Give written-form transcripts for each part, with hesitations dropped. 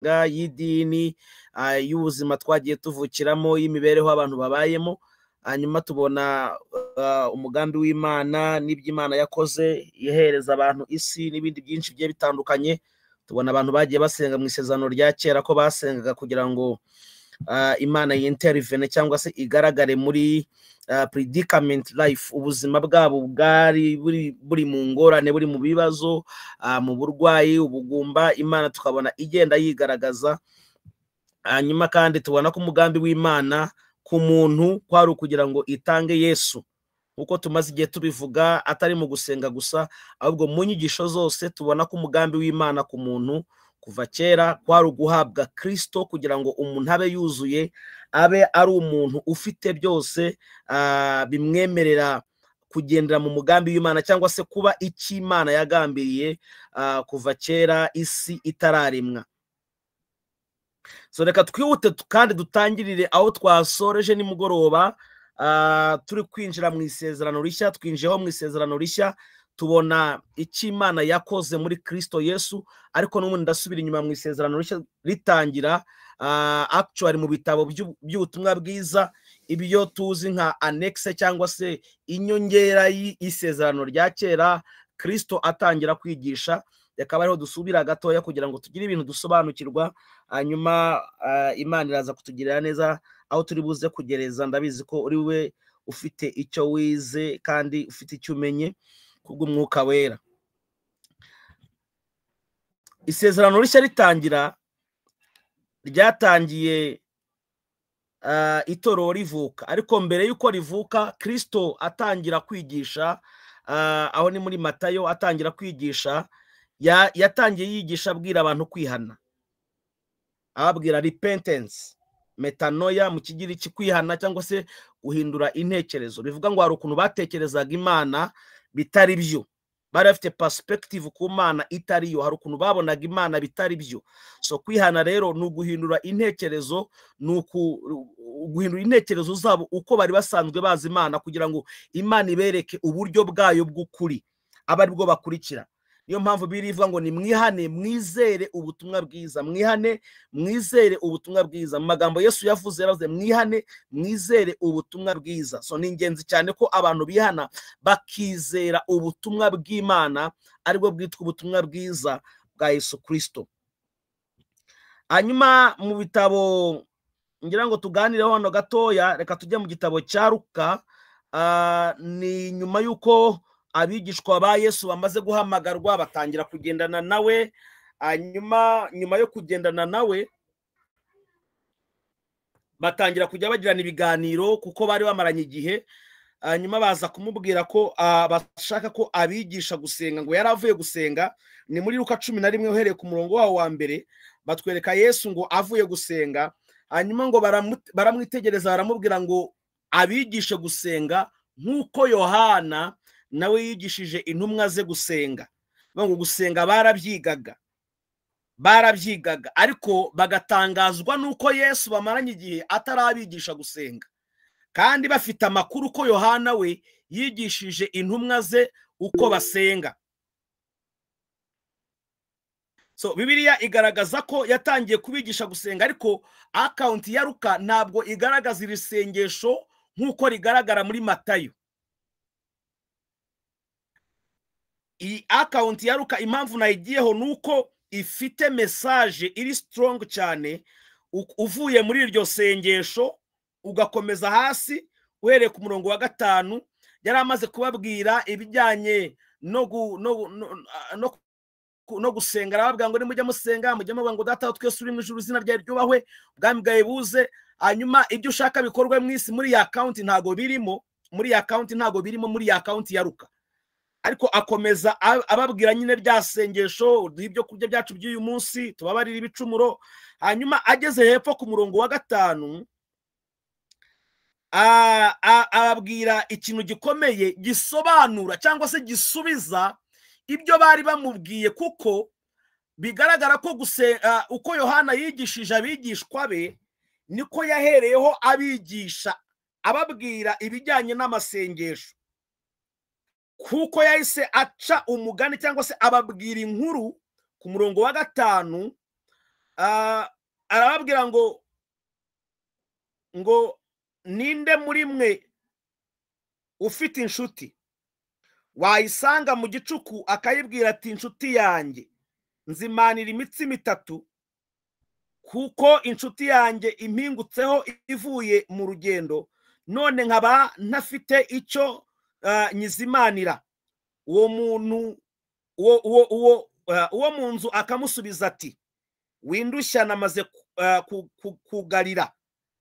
y'idini, y'ubuzima twagiye tuvukiramo, y'imibereho abantu babayemo. Hanyuma tubona umugambi w'Imana n'iby'Imana yakoze ihereza abantu isi n'ibindi byinshi bigiye bitandukanye. Tubona abantu bagiye basenga mu isezerano rya kera ko basengaga kugira ngo Imana yintervene cyangwa se igaragare muri predicament life, ubuzima bwabo bwari buri mu ngorane, buri mu bibazo, mu burwayi, ubugumba, Imana tukabona igenda yigaragaza. Hanyuma kandi tubona ko umugambi w'Imana ku muntu kwari ukugira ngo itange Yesu, uko tumaze igihe tubivuga, atari mu gusenga gusa, ahubwo mu nyigisho zose tubona ko umugambi w'Imana ku muntu kuva kera kwari uguhabwa Kristo, kugira ngo umuntu abe yuzuye, abe ari umuntu ufite byose bimwemerera kugendera mu mugambi w'Imana, cyangwa se kuba icyo Imana yagambiriye kuva kera isi itararemwa. So reka twihute kandi dutangirire aho twasoreje nimugoroba. Turi kwinjira mu isezerano rishya, twinjiyeho mu isezerano rishya, tubona icyo Imana yakoze muri Kristo Yesu. Ariko n'ubundi ndasubira inyuma mu isezerano rishya ritangira actually mu bitabo by'ubutumwa bwiza, ibyo tuzi nka annexe cyangwa se inyongera y'isezerano rya kera, Kristo atangira kwigisha. Reka ariho dusubira gatoya kugira ngo tugire ibintu dusobanukirwa, hanyuma Imana iraza kutugirira neza aho turi buze kugereza. Ndabizi ko uri we ufite icyo wize kandi ufite icyo umenye kubw'Umwuka Wera. Isezerano rishya ritangira, ryatangiye itorero rivuka, ariko mbere y'uko rivuka Kristo atangira kwigisha, aho ni muri Matayo, atangira kwigisha, yatangiye yigisha abwira abantu kwihana, ababwira repentance, metanoia mu kigiriki, kwihana cyangwa se guhindura intekerezo. Bivuga ngo hari ukuntu batekerezaga Imana bitari byo, bari bafite perspective ku Mana itari yo, hari ukuntu babonaga Imana bitari byo. So kwihana rero ni uguhindura intekerezo, ni guhindura intekerezo zabo uko bari basanzwe bazi Imana, kugira ngo Imana ibereke uburyo bwayo bw'ukuri aba ari bwo bakurikira. Niyo mpamvu birivuga ngo ni mwihane mwizere ubutumwa bwiza, mwihane mwizere ubutumwa bwiza. Mu magambo Yesu yavuze, yaravuze mwihane mwizere ubutumwa bwiza. So ni ingenzi cyane ko abantu bihana bakizera ubutumwa bw'Imana, aribwo bwitwa ubutumwa bwiza bwa Yesu Kristo. Hanyuma mu bitabo ngira ngo tuganireho hano gatoya, reka tujye mu gitabo cya Luka. Ni nyuma y'uko abigishwa ba Yesu bamaze guhamagarwa, batangira kugendana nawe. Nyuma yo kugendana nawe, batangira kujya bagirana ibiganiro kuko bari bamaranye igihe. Nyuma baza kumubwira ko bashaka ko abigisha gusenga, ngo yari avuye gusenga. Ni muri Luka 11 uhereye ku murongo wawo wa mbere, batwereka Yesu ngo avuye gusenga. Hanyuma ngo baramwitegereza, baramubwira ngo abigishe gusenga nk'uko Yohana nawe yigishije intumwa ze gusenga. Ngo gusenga barabyigaga, ariko bagatangazwa nuko Yesu bamaranye igihe atarabigisha gusenga, kandi bafite amakuru ko Yohana we yigishije intumwa ze uko basenga. So Bibiliya igaragaza ko yatangiye kubigisha gusenga, ariko account ya Luka ntabwo igaragaza iri sengesho nk'uko rigaragara muri Matayo. Iyi account ya Luka impamvu nayigiyeho nuko ifite message iri strong cyane. Uvuye muri iryo sengesho ugakomeza hasi uhereye ku murongo wa 5, yari amaze kubabwira ibijyanye no gusenga. Arababwira ngo nimujya musenga, mujye muvuga ngo Data wa twese uri mu ijuru, izina ryawe ryubahwe, ubwami bwawe buze. Hanyuma ibyo ushaka bikorwe mu isi, muri ya account ntago birimo, muri ya account ya Luka. Ariko akomeza ababwira nyine rya sengesho, ibyo kurya byacu by'uyu munsi, tubabarira ibicumuro. Hanyuma ageze hepfo ku murongo wa 5, ababwira ikintu gikomeye gisobanura cyangwa se gisubiza ibyo bari bamubwiye, kuko bigaragara ko uko Yohana yigishije abigishwa be, niko yahereyeho abigisha, ababwira ibijyanye n'amasengesho. Kuko yahise aca umugani cyangwa se ababwira inkuru ku murongo wa 5, arababwira ngo ninde muri mwe ufite inshuti wayisanga mu gicuku akayibwira ati inshuti yanjye nzimanira imitsima 3 kuko inshuti yanjye impingutseho ivuye mu rugendo none nkaba ntafite icyo nyizimanira. Uwo muntu uwo mu nzu akamusubiza ati windushya namaze kugarira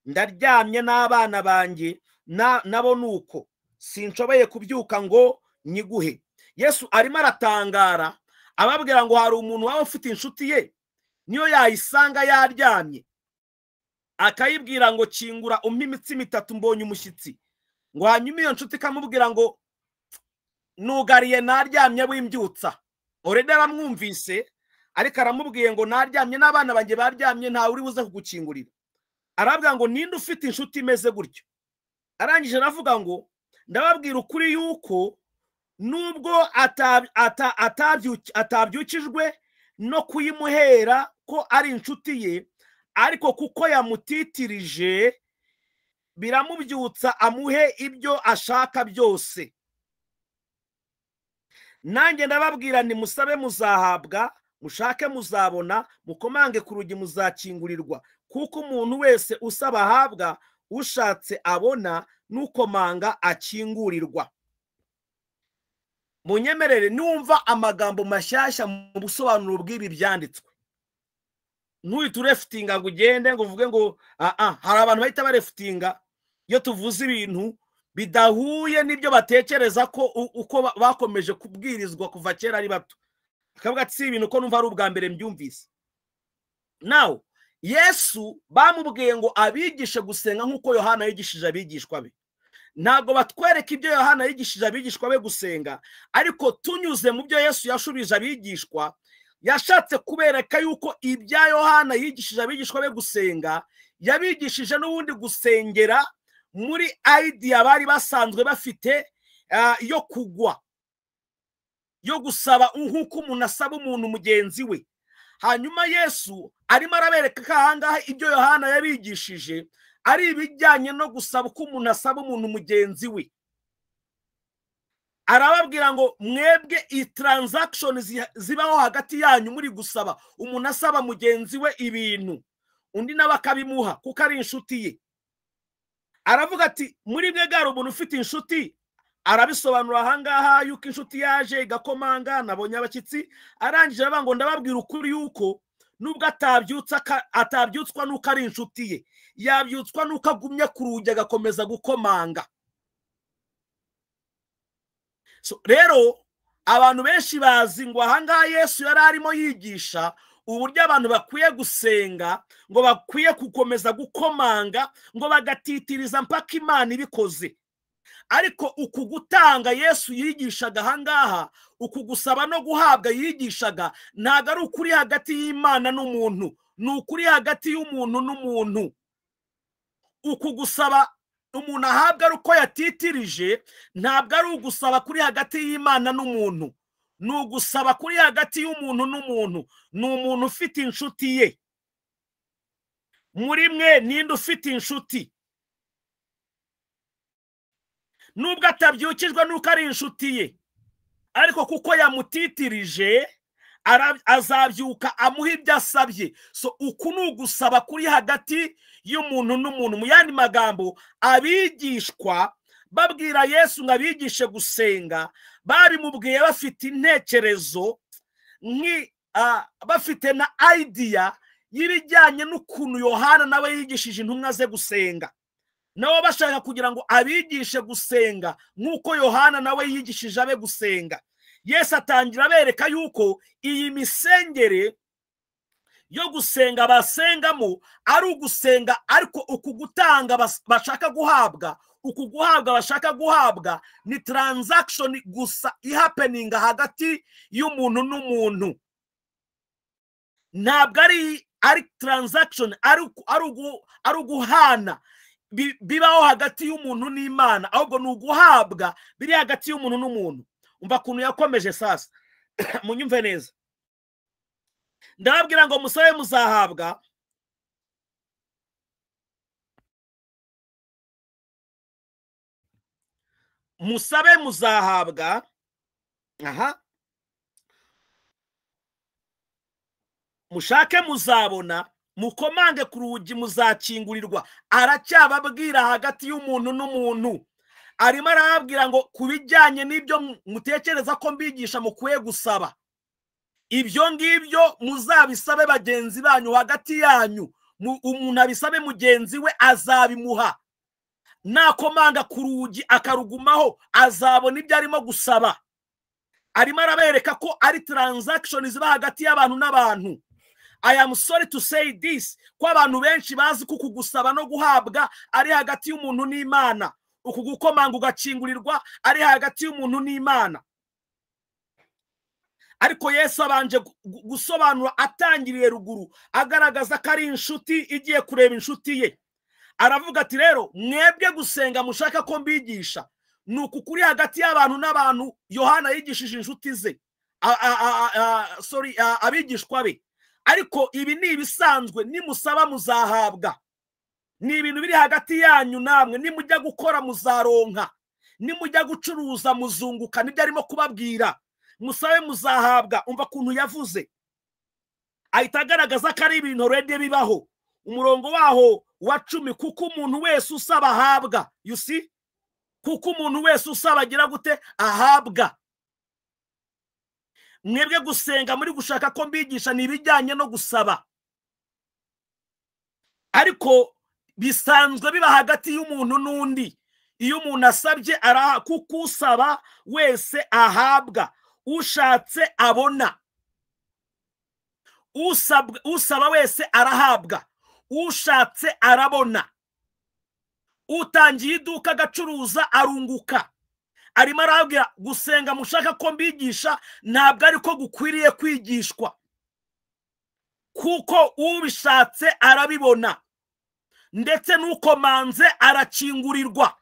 ndaryamye n'abana banjye nabo nuko sinshoboye kubyuka ngo nyiguhe. Yesu arimo aratangara ababwira ngo hari umuntu waba ufite inshuti ye niyo yayisanga yaryamye akayibwira ngo kingura umpe imitsima 3 mbonye umushyitsi, ngo hanyuma iyo nshuti ikamubwira ngo nugariye naryamye wimbyutsa. Already aramwumvise ariko aramubwiye ngo naryamye n'abana banjye baryamye ntawe uri buze kugukingurira. Arabwira ngo ninde ufite inshuti imeze gutyo. Arangije aravuga ngo ndababwira ukuri yuko nubwo atabyukijwe no kuyimuhera ko ari inshuti ye, ariko kuko yamutitirije biramubyutsa amuhe ibyo ashaka byose. Nanjye ndababwira ni musabe muzahabwa, mushake muzabona, mukomange ku rugi muzakingurirwa, kuko umuntu wese usaba ahabwa, ushatse abona, nukomanga akingurirwa. Munyemerere numva amagambo mashyashya mu busobanuro bw'ibi byanditswe. Ntuhite urefutinga ngo ugende ngo uvuge ngo hari abantu bahita barefutinga iyo tuvuze ibintu bidahuye n'ibyo batekereza ko uko bakomeje kubwirizwa kuva kera ari bato. Akavuga ati si ibintu ko numva ari ubwa mbere mbyumvise. Now Yesu bamubwiye ngo abigishe gusenga nk'uko Yohana yigishije abigishwa be. Ntago batwereka ibyo Yohana yigishije abigishwa be gusenga, ariko tunyuze mu byo Yesu yashubije abigishwa, yashatse kubereka yuko ibya Yohana yigishije abigishwa be gusenga yabigishije n'ubundi gusengera muri idea bari basanzwe bafite yo kugwa, yo gusaba nk'uko umuntu asaba umuntu mugenzi we. Hanyuma Yesu arimo arabereka ko ahangaha ibyo Yohana yabigishije ari ibijyanye no gusaba ko umuntu asaba umuntu mugenzi we. Arababwira ngo mwebwe i-transaction zibaho hagati yanyu muri gusaba, umuntu asaba mugenzi we ibintu undi nawe akabimuha kuko ari inshuti ye. Aravuga ati muri mwe garo umuntu ufite inshuti, arabisobanura ahangaha yuko inshuti yaje igakomanga nabonye abakitsi. Arangije aravuga ngo ndababwira ukuri yuko nubwo atabyutswa nuko ari inshuti ye, yabyutswa nuko agumye ku rugi agakomeza gukomanga. So rero abantu benshi bazi ngo ahangaha Yesu yari arimo yigisha uburyo abantu bakwiye gusenga, ngo bakwiye gukomeza gukomanga, ngo bagatitiriza mpaka Imana ibikoze. Ariko uku gutanga Yesu yigishaga ahangaha, uku gusaba no guhabwa yigishaga, ntago ari ukuri hagati y'Imana n'umuntu, ni ukuri hagati y'umuntu n'umuntu. Uku gusaba umuntu ahabwa ari uko yatitirije, ntabwo ari ugusaba kuri hagati y'Imana n'umuntu, ni ugusaba kuri hagati y'umuntu n'umuntu. Ni umuntu ufite inshuti ye. Muri mwe ninde ufite inshuti? Nubwo atabyukijwe nuko ari inshuti ye, ariko kuko yamutitirije azabyuka amuha ibyo asabye. So uku ni ugusaba kuri hagati y'umuntu n'umuntu. Mu yandi magambo, abigishwa babwira Yesu ngo abigishe gusenga, babimubwiye bafite intekerezo bafite na idea y'ibijyanye n'ukuntu Yohana nawe yigishije intumwa ze gusenga. Nabo bashaka kugira ngo abigishe gusenga nk'uko Yohana nawe yigishije abe gusenga. Yesu atangira abereka yuko iyi misengere yo gusenga basengamo ari ugusenga, ariko uku gutanga bashaka guhabwa, uku guhabwa bashaka guhabwa ni transaction gusa ihappening hagati y'umuntu n'umuntu. Ntabwo ari transaction, ari uguhana bibaho hagati y'umuntu n'Imana, ahubwo ni uguhabwa biri hagati y'umuntu n'umuntu. Umva kuntu yakomeje sasa munyumve neza. ndababwira ngo musabe muzahabwa, musabe muzahabwa, aha, mushake muzabona, mukomange ku rugi muzakingurirwa. Aracyababwira hagati y'umuntu n'umuntu, arimo arababwira ngo ku bijyanye n'ibyo mutekereza ko mbigisha mukwiye gusaba, ibyo ngibyo muzabisabe bagenzi banyu hagati yanyu. Umuntu abisabe mugenzi we azabimuha, nakomanga ku rugi akarugumaho azabona ibyo arimo gusaba. Arimo arabereka ko ari transaction ziba hagati y'abantu n'abantu. I am sorry to say this, ko abantu benshi bazi ko kugusaba no guhabwa ari hagati y'umuntu n'Imana, uku gukomanga ugakingurirwa ari hagati y'umuntu n'Imana. Ariko Yesu abanje gusobanura atangiriye ruguru, agaragaza ko ari inshuti igiye kureba inshuti ye. Aravuga ati rero mwebwe gusenga mushaka ko mbigisha ni uku kuri hagati y'abantu n'abantu Yohana yigishije inshuti ze, abigishwa be. Ariko ibi ni ibisanzwe, nimusaba muzahabwa. Ni ibintu biri hagati yanyu namwe, nimujya gukora muzaronka, nimujya gucuruza muzunguka. Nibyo arimo kubabwira, musabe muzahabwa. Umva kuntu yavuze, ahita agaragaza ko ari ibintu already bibaho. Umurongo waho wa 10, kuko umuntu wese usaba ahabwa. You see, kuko umuntu wese usaba agira gute? Ahabwa. Mwebwe gusenga muri gushaka ko mbigisha ni ibijyanye no gusaba, ariko bisanzwe biba hagati y'umuntu n'undi. Iyo umuntu asabye kuko usaba wese ahabwa, ushatse abona. Usaba wese arahabwa, ushatse arabona. Utangiye iduka agacuruza arunguka. Arimo arabwira gusenga mushaka ko mbigisha ntabwo ariko gukwiriye kwigishwa, kuko ubishatse arabibona, ndetse n'ukomanze arakingurirwa.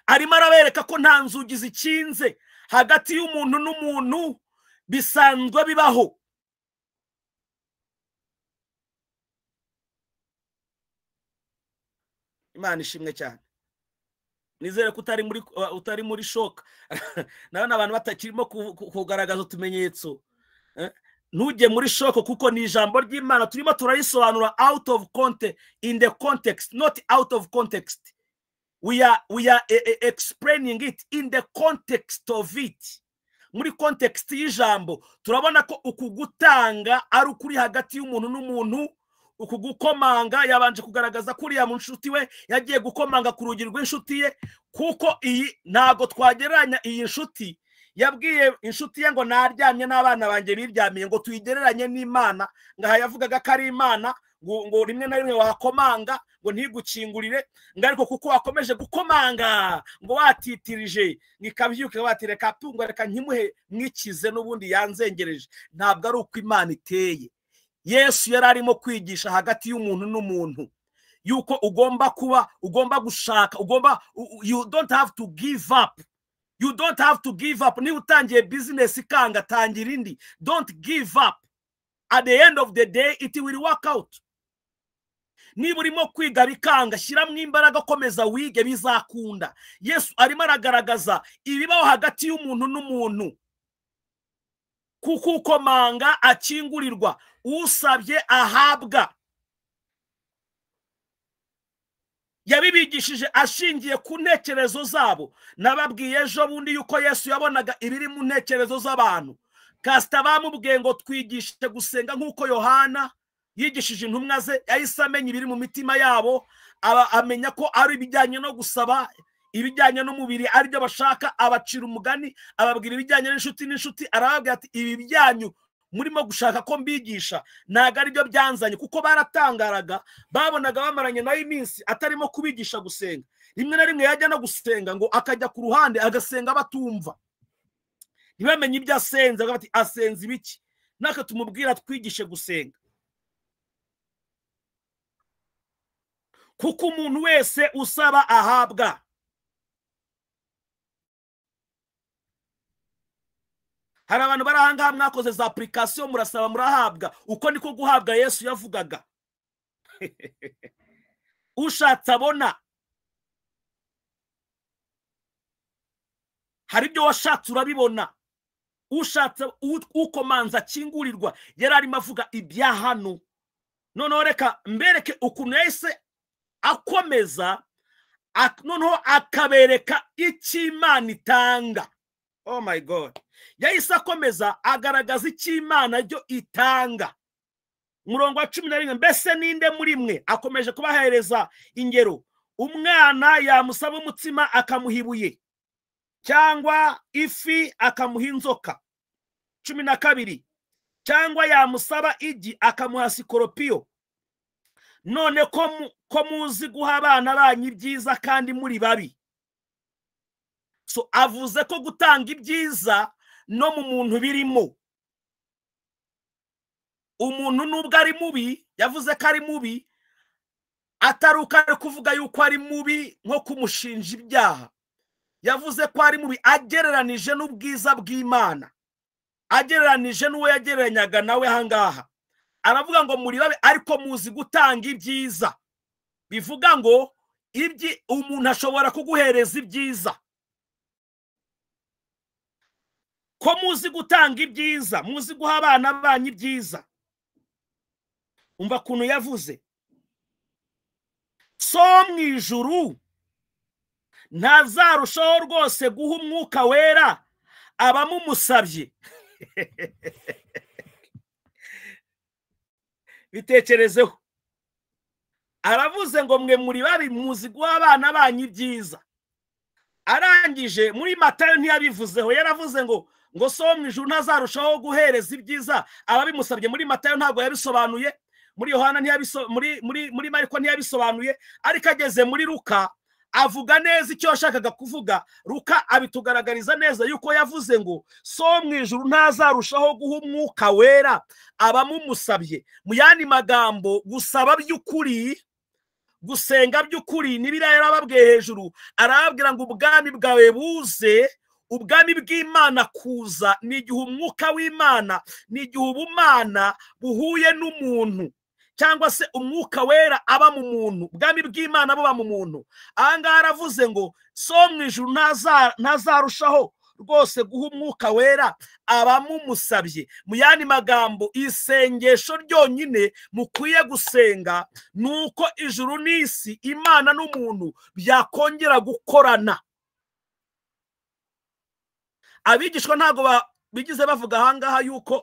Arimo arabereka ko nta nzugi zikinze hagati y'umuntu n'umuntu, bisanzwe bibaho. Imana ishimwe cyane. Nizere ko utari muri shock. Nabona abantu batakirimo kugaragaza utumenyetso. Ntujye muri shock, kuko ni ijambo ry'Imana turimo turarisobanura out of context, in the context, not out of context. We are explaining it in the context of it. Muri context y'ijambo turabona ko ukugutanga ari ukuri hagati y'umuntu n'umuntu. Uku gukomanga yabanje kugaragaza kuri ya munshuti we yagiye gukomanga ku rugi rw'inshuti ye, kuko iyi ntago twagereranya. Iyi nshuti yabwiye inshuti ye ngo naryamye n'abana banjye biryamiye, ngo tuyigereranye n'Imana. Ngaha yavugaga ko ari Imana, ngo rimwe na rimwe wakomanga ngo ntigukingurire, ngo ariko kuko wakomeje gukomanga ngo watitirije ngikabyuke watireka tungo reka nkimuhe mwikize n'ubundi yanzengereje. Ntabwo ari uko Imana iteye. Yesu yari arimo kwigisha hagati y'umuntu n'umuntu yuko ugomba gushaka, you don't have to give up. You don't have to give up. Ni utangiye business ikanga, tangira indi. Don't give up. At the end of the day it will work out. Niba urimo kwiga bikanga, shyiramo imbaraga, komeza wige, bizakunda. Yesu arimo aragaragaza ibibaho hagati y'umuntu n'umuntu. Kuko ukomanga akingurirwa, usabye ahabwa. Yabibigishije ashingiye ku ntekerezo zabo. Nababwiye ejo bundi yuko Yesu yabonaga ibiri mu ntekerezo z'abantu. Kasita bamubwiye ngo twigishe gusenga nk'uko Yohana yigishije intumwa ze, yahise amenya ibiri mu mitima yabo, amenya ko ari ibijyanye no gusaba, ibijyanye n'umubiri ari byo bashaka. Abacira umugani, ababwira ibijyanye n'inshuti, arababwira ati ibi bijyanyu murimo gushaka ko mbigisha ntago ari byo byanzanye, kuko baratangaraga, babonaga bamaranye nayo iminsi atarimo kubigisha gusenga. Rimwe na rimwe yajya no gusenga ngo akajya ku ruhande agasenga batumva, ntibamenye ibyo asenze, bati asenze ibiki, naka tumubwira twigishe gusenga. Kuko umuntu wese usaba ahabwa. hari abantu bari ahangaha mwakoze za application murasaba murahabwa, uko niko guhabwa Yesu yavugaga. Ushatse abona, hari ibyo washatse urabibona. Ushatse ukomanza kingurirwa. Yari arimo avuga ibya hano. Noneho reka mbereke ukuntu yahise akomeza, noneho akabereka icyo Imana itanga. Oh my God. Yahise akomeza agaragaza icyo Imana ryo itanga. Murongo wa 11, mbese ninde muri mwe, akomeje kubahereza ingero, umwana yamusaba umutsima akamuha ibuye, cyangwa ifi akamuha inzoka. 12, cyangwa yamusaba igi akamuha sikoropiyo. None ko muzi guha abana banyu ibyiza kandi muri babi. So avuze ko gutanga ibyiza no mu muntu birimo. Umuntu nubwo ari mubi, yavuze ko ari mubi, ataruka ari kuvuga yuko ari mubi nko kumushinja ibyaha. Yavuze ko ari mubi agereranije n'ubwiza bw'Imana, agereranije n'uwo yagereranyaga nawe hangaha. Aravuga ngo muri babe ariko muzi gutanga ibyiza. Bivuga ngo umuntu ashobora kuguhereza ibyiza. Ko muzi gutanga ibyiza, muzi guha abana banyu ibyiza. Umva kuntu yavuze, so mu ijuru ntazarushaho rwose guha umwuka wera abamumusabye. Bitekerezeho. Aravuze ngo mwe muri babi muzi guha abana banyu ibyiza. Arangije muri Matayo ntiyabivuzeho, yaravuze ngo so mu ijuru ntazarushaho guhereza ibyiza ababimusabye. Muri Matayo ntabwo yabisobanuye, muri Yohana muri Mariko ntiyabisobanuye, ariko ageze muri Luka avuga neza icyo yashakaga kuvuga. Luka abitugaragariza neza yuko yavuze ngo so mu ijuru ntazarushaho guha umwuka wera abamumusabye. Mu yandi magambo, gusaba by'ukuri, gusenga by'ukuri, n'ibira yarababwiye hejuru. Arababwira ngo ubwami bwawe buze, ubwami bw'Imana kuza ni igihe umwuka w'Imana, ni igihe ubumana buhuye n'umuntu, cyangwa se umwuka wera aba mu muntu, ubwami bw'Imana buba mu muntu. Ahangaha aravuze ngo so mu ijuru ntazarushaho rwose guha umwuka wera abamumusabye. Mu yandi magambo, isengesho ryonyine mukwiye gusenga nuko ijuru n'isi, Imana n'umuntu byakongera gukorana. Abigishwa ntago bigize bavuga ahangaha yuko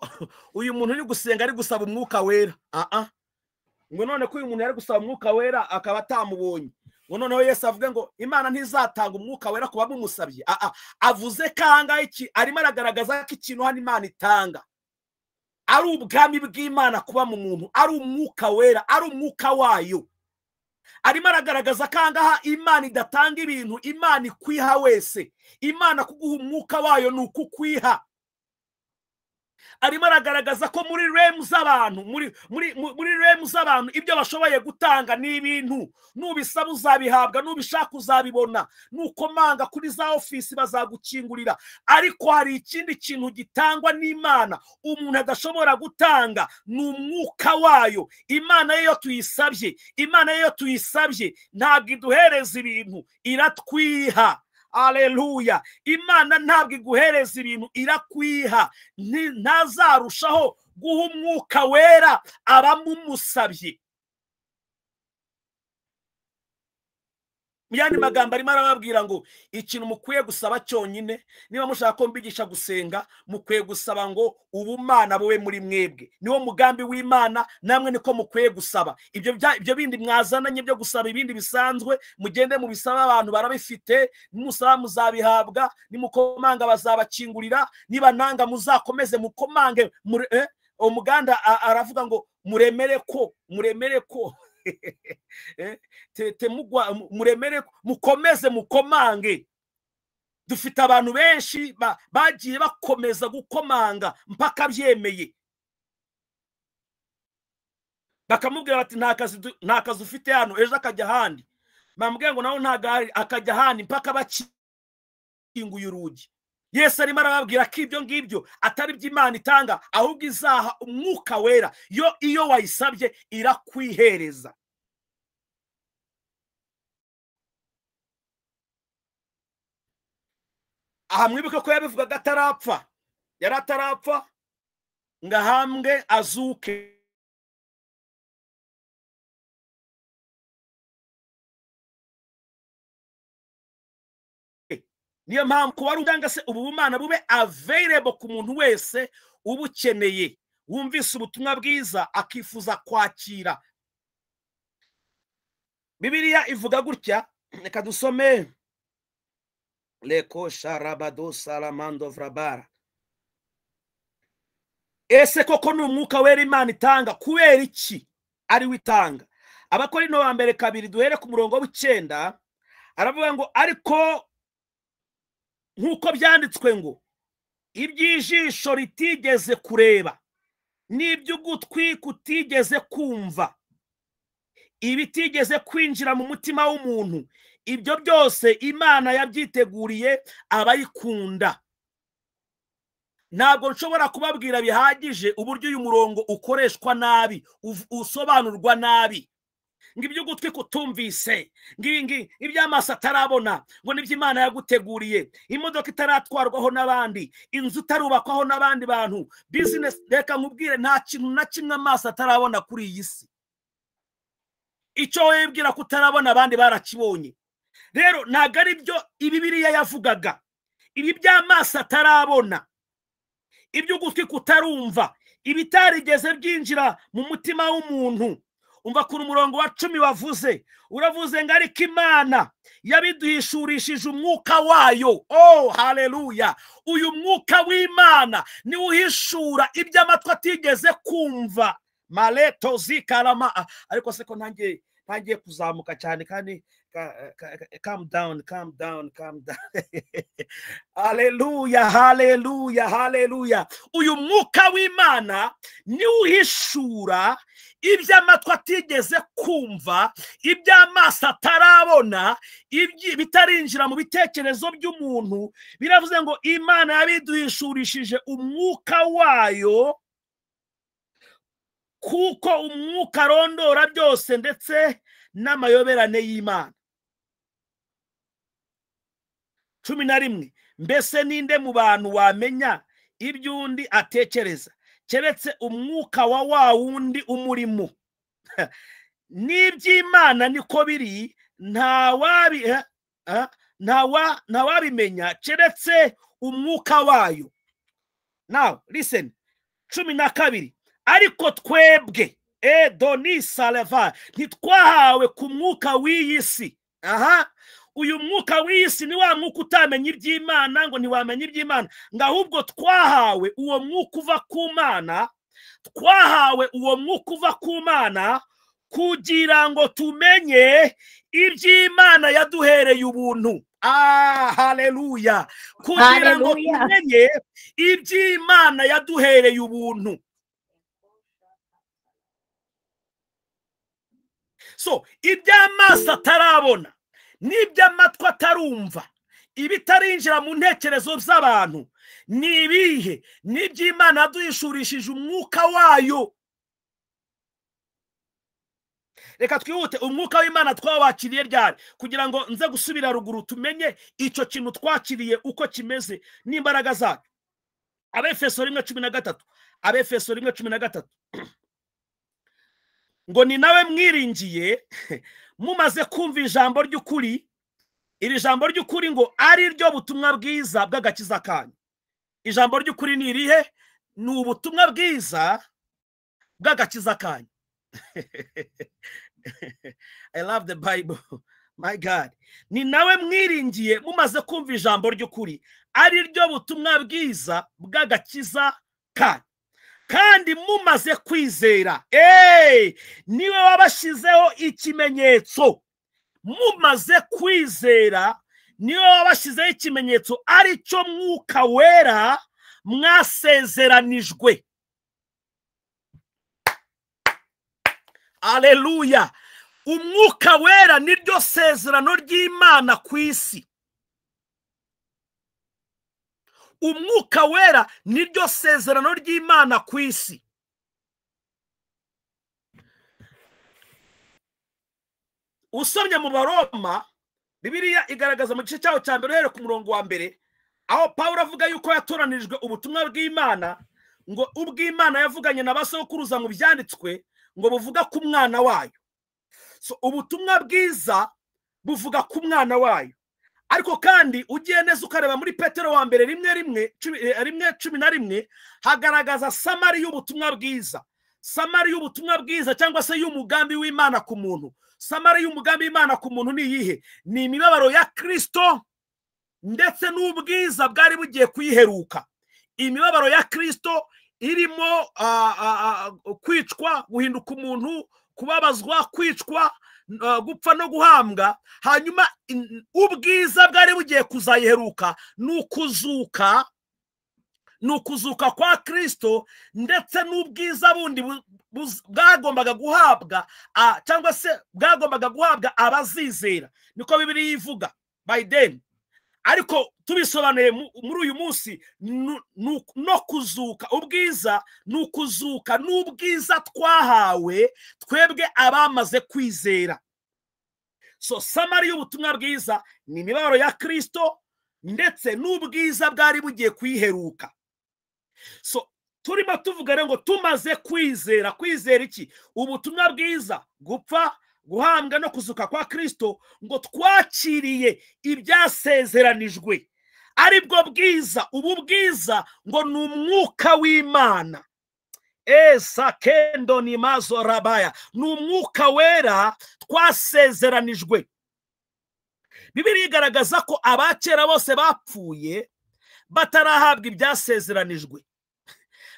uyu muntu uri gusenga ari gusaba umwuka wera. Ngo none ko uyu muntu yari gusaba umwuka wera akaba atamubonye, ngo noneho Yesu avuge ngo Imana ntizatanga umwuka wera ku bamumusabye. Avuze ko ahangaha arimo aragaragaza ko ikintu hano Imana itanga ari ubwami bw'Imana kuba mu muntu, ari umwuka wera, ari umwuka wayo. Arimo aragaragaza ko ahangaha Imana idatanga ibintu, Imana ikwiha wese. Imana kuguha umwuka wayo ni ukukwiha. Arimo aragaragaza ko muri remu z'abantu, muri remu z'abantu ibyo bashoboye gutanga ni ibintu. Nubisaba uzabihabwa, nubishaka uzabibona, nukomanga kuri za ofisi bazagukingurira. Ariko hari ikindi kintu gitangwa n'Imana umuntu adashobora gutanga, ni umwuka wayo. Imana yo tuyisabye, Imana yo tuyisabye ntabwo iduhereza ibintu, iratwiha. Haleluya. Imana ntabwo iguhereza ibintu, irakwiha. Ntazarushaho guha umwuka wera abamumusabye. Mu yandi magambo arimo arababwira ngo ikintu mukwiye gusaba cyonyine, niba mushaka ko mbigisha gusenga, mukwiye gusaba ngo ubumana bube muri mwebwe. Niwo mugambi w'Imana, namwe niko mukwiye gusaba. Ibyo bindi mwazananye byo gusaba ibindi bisanzwe, mugende mu bisaba, abantu barabifite. Nimusaba muzabihabwa, nimukomanga bazabakingurira, niba nanga muzakomeze mukomange. Umuganda aravuga ngo muremere ko muremere, mukomeze mukomange. Dufite abantu benshi bagiye bakomeza gukomanga mpaka byemeye, bakamubwira bati nta kazi ufite hano, ejo akajya ahandi. Bamubwira ngo nawe ntago akajya ahandi mpaka bakinguye urugi. Yesu arimo arababwira ko ibyo ngibyo atari by'Imana itanga, ahubwo izaha umwuka wera. Iyo wayisabye irakwihereza. Aha mwibuke ko yabivugaga atarapfa, yari atarapfa ngo ahambwe azuke. Niyo mpamvu kuba ari uganga se ubu bumana bube available ku muntu wese ubukeneye, wumvise ubutumwa bwiza akifuza kwakira. Bibiliya ivuga gutya, reka dusome leko sharabado salamando vrabara. Ese koko ni umwuka wera Imana itanga? Kubera iki ari witanga? Abakorinto ba mbere 2 duhere ku murongo w'9 aravuga ngo ariko nk'uko byanditswe ngo iby'ijisho ritigeze kureba n'iby'ugutwi kutigeze kumva ibitigeze kwinjira mu mutima w'umuntu, ibyo byose Imana yabyiteguriye abayikunda. Ntabwo nshobora kubabwira bihagije uburyo uyu murongo ukoreshwa nabi, usobanurwa nabi. Ngibyo ugutwi kutumvise, ngingi iby'amaso atarabona ngo nibyo Imana yaguteguriye, imodoka itaratwarwaho n'abandi, inzu itarubakwaho n'abandi bantu, business. Reka nkubwire nta kintu na kimwe amaso atarabona kuri iyi si. Icyo wibwira kutarabona abandi barakibonye. Rero ntago ari byo Bibiliya yavugaga. Ibi by'amaso atarabona, ibyo ugutwi kutarumva, ibitarigeze byinjira mu mutima w'umuntu. Umva ku murongo wa 10 wavuze, uravuze ngo ariko Imana yabiduhishurishije umwuka wayo. Oh haleluya! Uyu mwuka w'Imana ni uhishura ibyo amatwi atigeze kumva. Maleto zikarama. Ariko se ko ntangiye kuzamuka cyane kandi calm down. Haleluya, haleluya, haleluya. Uyu mwuka w'Imana ni uhishura ibyo amatwi atigeze kumva, ibyo amaso atarabona, bitarinjira mu bitekerezo by'umuntu. Biravuze ngo Imana yabiduhishurishije umwuka wayo, kuko umwuka arondora byose ndetse n'amayoberane y'Imana. 11 mbese ninde mu bantu wamenya iby'undi atekereza keretse umwuka wa wundi umurimo? N'iby'Imana niko biri, ntawabimenya keretse umwuka wayo. Now listen, 12 ariko twebwe Doni Saleva ntitwahawe ku mwuka w'iyi si. Uyu mwuka w'isi ni wa mwuka utamenya iby'Imana ngo ntiwamenya iby'Imana, ngo ahubwo twahawe uwo mwuka uva ku Mana. Twahawe uwo mwuka uva ku Mana kugira ngo tumenye iby'Imana yaduhereye ubuntu. Haleluya! Kugira ngo tumenye iby'Imana yaduhereye ubuntu. So iby'amaso atarabona n'iby'amatwi atarumva, ibitarinjira mu ntekerezo z'abantu, ni ibihe? N'iby'Imana yaduhishurishije umwuka wayo. Reka twihute. Umwuka w'Imana twawakiriye ryari? Kugira ngo nze gusubira ruguru tumenye icyo kintu twakiriye uko kimeze n'imbaraga zacu. Abefeso 1:13, Abefeso 1:13 ngo ni nawe mwiringiye mumaze kumva ijambo ry'ukuri. Iri jambo ry'ukuri ngo ari ryo butumwa bwiza bw'agakiza kanyu. Ijambo ry'ukuri ni irihe? Ni ubutumwa bwiza bw'agakiza kanyu. I love the Bible. My God. Ni nawe mwiringiye mumaze kumva ijambo ry'ukuri, ari ryo butumwa bwiza bw'agakiza kanyu, kandi mumaze kwizera. Niwe wabashizeho ikimenyetso. Mumaze kwizera niwe wabashizeho ikimenyetso, ari cyo mwuka wera mwasezeranijwe. Haleluya! Umwuka wera niryo sezerano ry'Imana ku isi. umwuka wera niryo sezerano ry'Imana ku isi. Usomye mu Baroma, Bibiliya igaragaza mu gice cyaho cya mbere uhereye ku murongo wa mbere, aho Pawulo avuga yuko yatoranijwe ubutumwa bw'Imana, ngo ubw'Imana yavuganye na basokuruza mu byanditswe ngo buvuga ku mwana wayo. So ubutumwa bwiza buvuga ku mwana wayo. Ariko kandi ugiye neza ukareba muri Petero wa mbere 1:11 hagaragaza samari y'ubutumwa bwiza. Samari y'ubutumwa bwiza cyangwa se y'umugambi w'Imana ku muntu. Samari y'umugambi w'Imana ku muntu ni iyihe? Ni imibabaro ya Kristo ndetse n'ubwiza bwari bugiye kuyiheruka. Imibabaro ya Kristo irimo kwicwa, guhinduka umuntu, kubabazwa, kwicwa, gupfa no guhambwa. Hanyuma ubwiza bwari bugiye kuzayiheruka nukuzuka kwa Kristo, ndetse n'ubwiza bundi bwagombaga guhabwa cyangwa se bwagombaga guhabwa abazizera. Niko Bibiliya ivuga by then. Ariko tubisobanuye muri uyu munsi, no kuzuka, ubwiza nukuzuka n'ubwiza twahawe twebwe abamaze kwizera. So samari y'ubutumwa bwiza ni imibabaro ya Kristo ndetse n'ubwiza bwari bugiye kuyiheruka. So turimo tuvuga rero ngo tumaze kwizera. Kwizera iki? Ubutumwa bwiza, gupfa, guhambwa no kuzuka kwa Kristo, ngo twakiriye ibyasezeranijwe, aribwo bwiza. Ubu bwiza ngo ni umwuka w'Imana. Sakendo ni mazo rabaya, ni umwuka wera twasezeranijwe. Bibiliya igaragaza ko abakera bose bapfuye batarahabwa ibyasezeranijwe,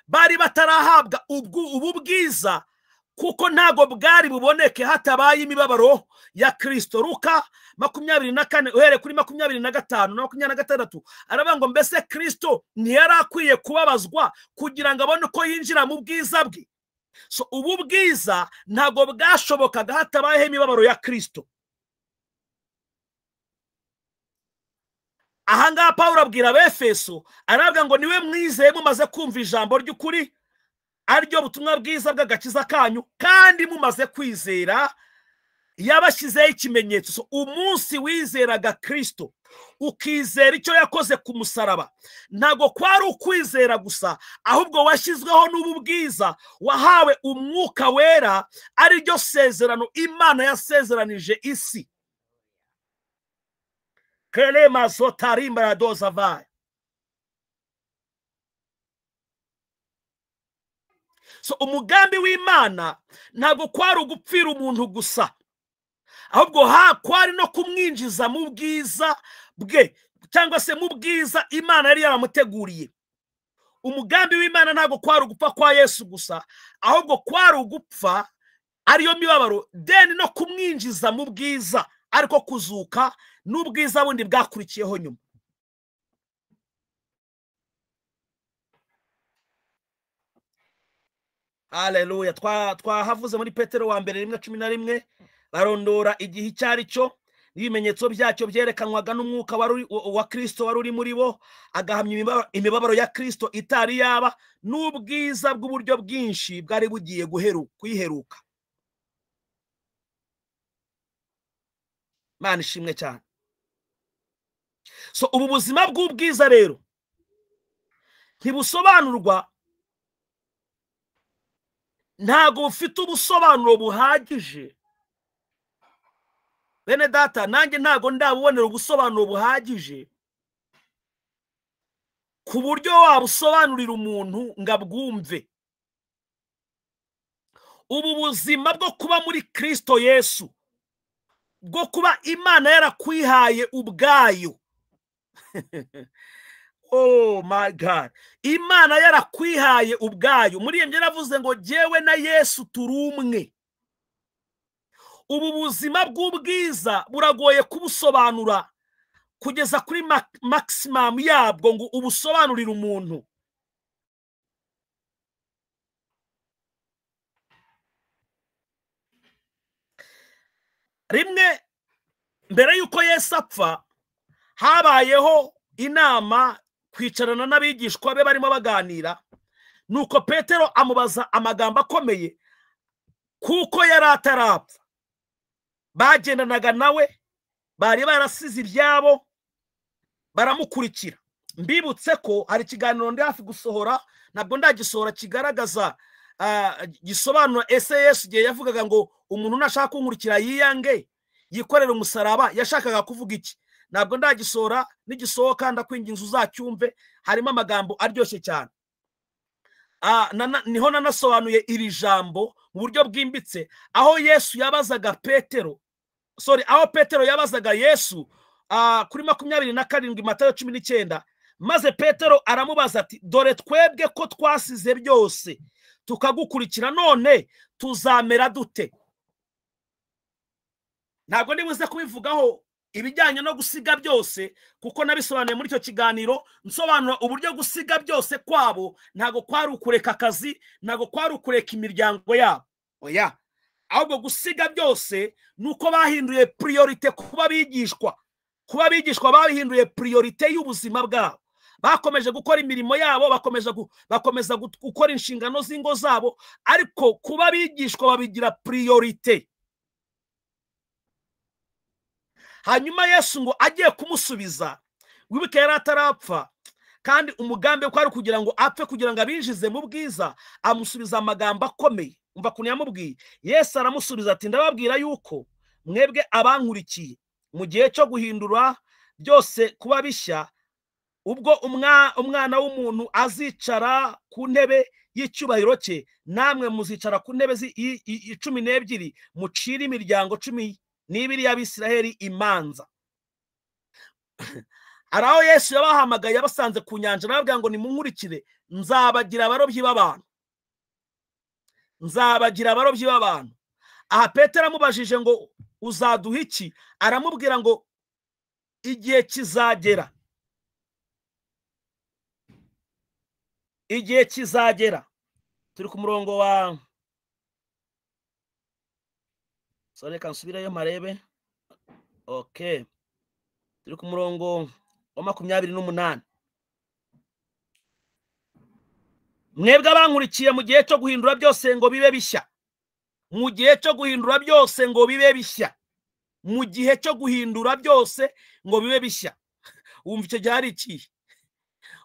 bari batarahabwa ubu bwiza, kuko ntago bwari buboneke hatabaye imibabaro ya Kristo. Luka 24 uhereye kuri 25 na 26 aravuga ngo mbese Kristo ntiyari akwiye kubabazwa kugira ngo abone uko yinjira mu bwiza bwe. So ubu bwiza ntago bwashobokaga hatabayeho imibabaro ya Kristo. Ahangaha Pawulo abwira Abefeso, aravuga ngo niwe mwizeye mumaze kumva ijambo ry'ukuri, aryo butumwa bwiza bw'agakiza kanyu, kandi mumaze kwizera yabashyizeho ikimenyetso. So umunsi wizeraga Kristo, ukizera icyo yakoze ku musaraba, ntago kwari ukwizera gusa, ahubwo washyizweho n'ubu bwiza, wahawe umwuka wera, ariryo sezerano Imana yasezeranije isi. Kelema zotarimba ya dozavaya. So umugambi w'Imana ntago kwari ugupfira umuntu gusa, ahubwo kwari no kumwinjiza mu bwiza bwe, cyangwa se mu bwiza Imana yari yaramuteguriye. Umugambi w'Imana ntago kwari ugupfa kwa Yesu gusa, ahubwo kwari ugupfa, ariyo mibabaro, then no kumwinjiza mu bwiza, ariko kuzuka n'ubwiza bundi bwakurikiyeho nyuma. Haleluya. Twahavuze muri Petero wa mbere 1:11 barondora igihe cyari cyo, ibimenyetso byacyo byerekanwaga n'umwuka wa Kristo wari uri muri bo, agahamya imibabaro ya Kristo itari yaba, n'ubwiza bw'uburyo bwinshi bwari bugiye kwiheruka. Mana ishimwe cyane. So ubu buzima bw'ubwiza rero ntibusobanurwa, ntago bufite ubusobanuro buhagije. Bene data, nanjye ntago ndabubonera ubusobanuro buhagije ku buryo wabusobanurira umuntu ngo abwumve. Ubu buzima bwo kuba muri Kristo Yesu, bwo kuba Imana yarakwihaye ubwayo. Oh my God. Imana yarakwihaye ubwayo. Muri iyo yaravuze ngo jewe na Yesu turi umwe. Ubu buzima bw'ubwiza buragoye kubusobanura kugeza kuri maximum yabwo ngo ubusobanurire umuntu. Rimwe mbere yuko Yesu apfa, habayeho inama kwicarana n'abigishwa be barimo baganira, nuko Petero amubaza amagambo akomeye kuko yari atarapfa. Bagendanaga nawe, bari barasize ibyabo baramukurikira. Mbibutse ko hari ikiganiro ndi hafi gusohora, ntabwo ndagisohora, kigaragaza gisobanura ese Yesu igihe yavugaga ngo umuntu nashaka kunkurikira yiyange yikorera umusaraba, yashakaga kuvuga iki? Ntabwo ndagisohora, nigisohoka ndakwinginze uzacyumve, harimo amagambo aryoshye cyane. Niho nanasobanuye iri jambo mu buryo bwimbitse, aho Yesu yabazaga Petero, aho Petero yabazaga Yesu kuri 27 Matayo 19, maze Petero aramubaza ati, dore twebwe ko twasize byose tukagukurikira, none tuzamera dute? Ntabwo ndibuze kubivugaho ibijyanye no gusiga byose, kuko nabisobanuye muri icyo kiganiro, nsobanura uburyo gusiga byose kwabo ntabwo kwari ukureka akazi, ntabwo kwari ukureka imiryango yabo, oya, ahubwo gusiga byose nuko bahinduye priorite kuba bigishwa. Kuba bigishwa bahinduye priorite y'ubuzima bwabo, bakomeje gukora imirimo yabo, bakomeza gukora inshingano z'ingo zabo, ariko kuba bigishwa babigira priorite. Hanyuma Yesu ngo agiye kumusubiza, wibuke yari atarapfa, kandi umugambi ko ari kugira ngo apfe kugira ngo abinjize mu bwiza, amusubiza amagambo akomeye. Umva kuntu yamubwiye. Yesu aramusubiza ati, ndababwira yuko mwebwe abankurikiye mu gihe cyo guhindura byose kuba bishya, ubwo umwana w'umuntu azicara ku ntebe y'icyubahiro cye, namwe muzicara ku ntebe 12, mucira imiryango 12 y'Abisiraheli imanza. Hari aho Yesu yabahamagaye yabasanze ku nyanja, arababwira ngo nimunkurikire, nzabagira abarobyi b'abantu, nzabagira abarobyi b'abantu. Aha Petero amubajije ngo uzaduha iki? Aramubwira ngo igihe kizagera, igihe kizagera. Turi ku murongo wa reka nsubirayo marebe. Okay, turi ku murongo wa 28. Mwebwe abankurikiye mu gihe cyo guhindura byose ngo bibe bishya, mu gihe cyo guhindura byose ngo bibe bishya, mu gihe cyo guhindura byose ngo bibe bishya. Wumva icyo gihe ari iki?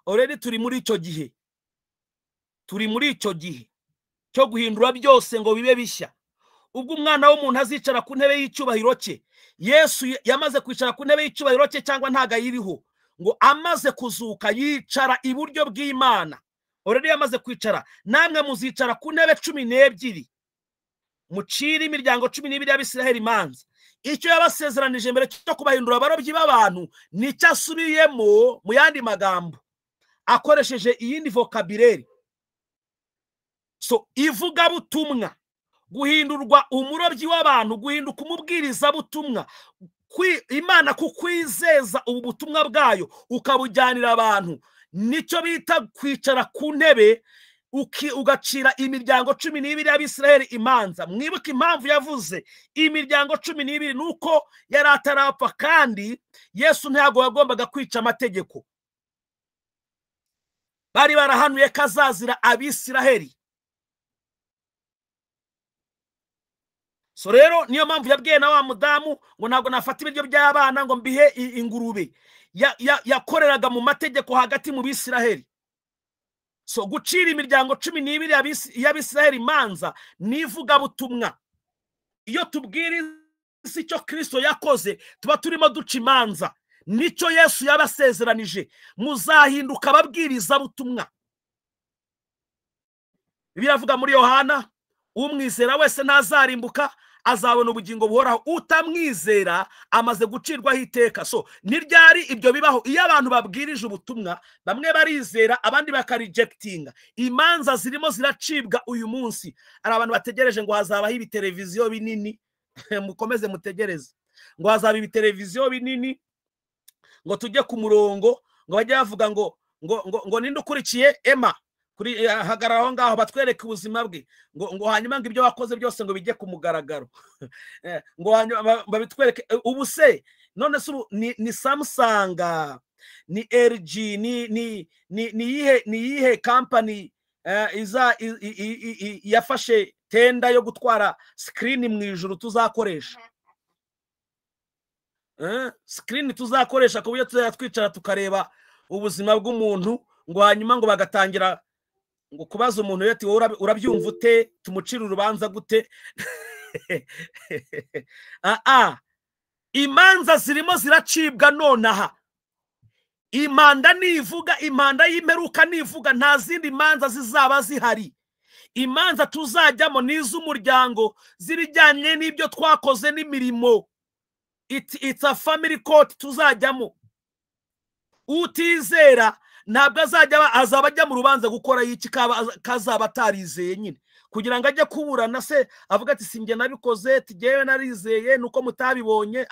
Already turi muri icyo gihe, turi muri icyo gihe cyo guhindura byose ngo bibe bishya. Ubwo umwana w'umuntu azicara ku ntebe y'icyubahiro cye. Yesu yamaze kwicara ku ntebe y'icyubahiro cye, cyangwa ntago ayiriho, ngo amaze kuzuka yicara iburyo bw'Imana. Already yamaze kwicara. Namwe muzicara ku ntebe 12, mucira imiryango 12 y'Abisiraheli imanza. Icyo yabasezeranije mbere cyo kubahindura abarobyi b'abantu nicyo asubiyemo mu yandi magambo, akoresheje iyindi vocabulary. Ivuga butumwa, guhindurwa umurobyi w'abantu, guhinduka umubwiriza butumwa, Imana kukwizeza ubu butumwa bwayo ukabujyanira abantu, nicyo bita kwicara ku ntebe ugacira imiryango 12 y'Abisiraheli imanza. Mwibuke impamvu yavuze imiryango 12, nuko yari atarapfa, kandi Yesu ntago yagombaga kwica amategeko. Bari barahanuye kazazira Abisiraheli. Rero niyo mpamvu yabwiye na wa mudamu ngo ntabwo nafata ibiryo by'abana ngo mbihe ingurube. Yakoreraga mu mategeko hagati mu Bisiraheli. Gucira imiryango 12 y'Abisiraheli imanza nivuga butumwa. Iyo tubwiriza icyo Kristo yakoze, tuba turimo duca imanza. Nicyo Yesu yabasezeranije, muzahinduka ababwiriza butumwa. Biravuga muri Yohana, umwizera wese ntazarimbuka, azabona ubugingo buhoraho. Utamwizera amaze gucirwaho iteka. Niryari ibyo bibaho? Iyo abantu babwirije ubutumwa, bamwe barizera abandi bakarejectinga. Imanza zirimo ziracibwa uyu munsi. Ari abantu bategereje ngo hazabaho ibiteleviziyo binini, mukomeze mutegereze, ngo hazaba ibiteleviziyo binini, ngo tujye ku murongo, ngo bajye bavuga ngo ninde ukurikiye Emma, kuri hagarara aho ngaho batwereke ubuzima bwe, ngo hanyuma ngo ibyo wakoze byose ngo bijye ku mugaragaro. Ngo hanyuma babitwereke. Ubu se none se ni Samsung ni LG ni iyihe company yafashe tenda yo gutwara screen mu ijuru tuzakoresha? Screen tuzakoresha ku buryo tuzatwicara tukareba ubuzima bw'umuntu, ngo hanyuma ngo bagatangira ngo kubaza umuntu yati urabyumva ute, tumucira urubanza gute? Imanza zirimo ziracibwa nonaha. Imanda nivuga, imanda y'imperuka nivuga, nta zindi manza zizaba zihari. Imanza tuzajyamo n'iz'umuryango zibijyanye n'ibyo twakoze n'imirimo. It's a family court tuzajyamo. Utizera ntabwo azaba ajya mu rubanza gukora iki kazaba atarizeye nyine, kugira ngo ajye kuburana se avuga ati sinjye nabikoze, tigewe narizeye nuko mutabibonye.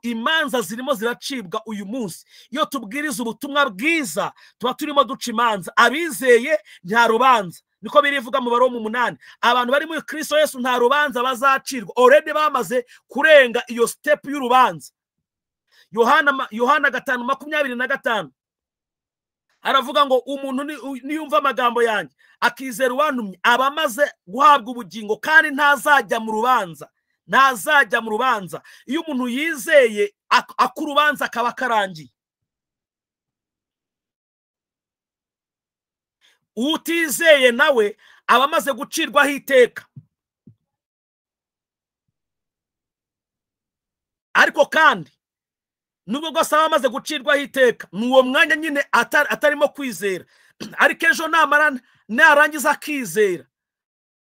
Imanza zirimo ziracibwa uyu munsi. Iyo tubwiriza ubutumwa bwiza tuba turimo duca imanza. Abizeye nta rubanza, niko birivuga mu Baroma 8. Abantu bari muri Kristo Yesu nta rubanza bazacirwa, already bamaze kurenga iyo step y'urubanza. Yohana 5:25 aravuga ngo umuntu niyumva amagambo yanjye akizera uwantumye aba amaze guhabwa ubugingo, kandi ntazajya mu rubanza. Ntazajya mu rubanza. Iyo umuntu yizeye akurubanza akaba karangiye. Utizeye nawe aba amaze gucirwaho iteka. Ariko kandi nubwo bwose aba amaze gucirwaho iteka, n'uwo mwanya nyine atarimo kwizera. Ariko ejo narangiza akizera,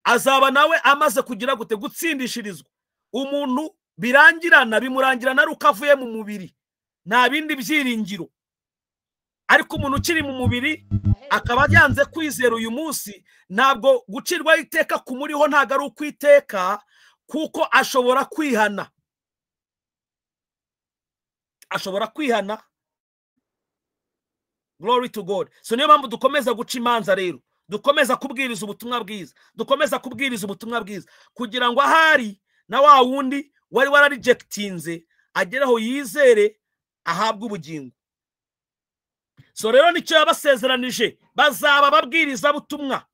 azaba nawe amaze kugira gute? Gutsindishirizwa. Umuntu bimurangirana ari uko avuye mu mubiri, nta bindi byiringiro. Ariko umuntu ukiri mu mubiri akaba yanze kwizera uyu munsi, ntabwo gucirwaho iteka kumuriho ntabwo ari ukwiteka, kuko ashobora kwihana. Ashobora kwihana. Glory to God. So niyo mpamvu dukomeza guca imanza rero, dukomeza kubwiriza ubutumwa bwiza, dukomeza kubwiriza ubutumwa bwiza, kugira ngo ahari na wa wundi wari wararejectinze ageraho yizere ahabwe ubugingo. So rero nicyo yabasezeranije, bazaba babwiriza butumwa.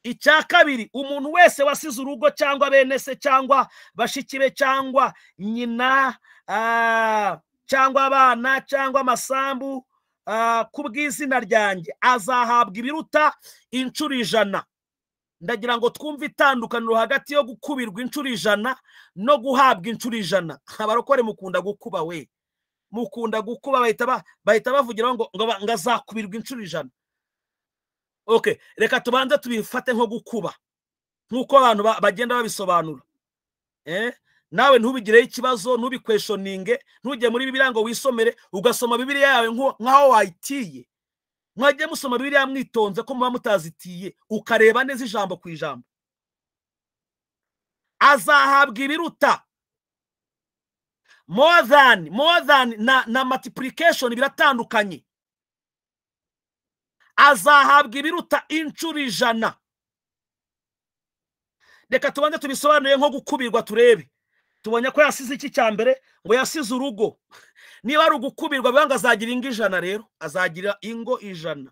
Icya kabiri, umuntu wese wasize urugo cyangwa bene se cyangwa bashiki be cyangwa nyina cyangwa abana cyangwa amasambu kubw'izina ryanjye azahabwa ibiruta inshuro 100. Ndagira ngo twumve itandukaniro hagati yo gukubirwa inshuro 100 no guhabwa inshuro 100. Abarokore mukunda gukuba we, mukunda gukuba, bahita bavugira ngo azakubirwa inshuro 100. Okay, reka tubanze tubifate nko gukuba, nkuko abantu bagenda babisobanura. Nawe ntubigireho ikibazo, ntubikweshoninge, ntujye muri Bibiliya ngo wisomere ugasoma Bibiliya yawe nkaho wayitiye. Mwajye musoma Bibiliya mwitonze ko muba mutazitiye, ukareba neza ijambo ku ijambo. Azahabwa ibiruta. More than na multiplication biratandukanye. Azahabwa ibiruta inshuro 100. Reka tubanze tubisobanuye nko gukubirwa turebe. Tubonye ko yasize iki cya mbere, ngo yasize urugo. Niba ari ugukubirwa banga azagira ingo 100 rero, azagira ingo 100.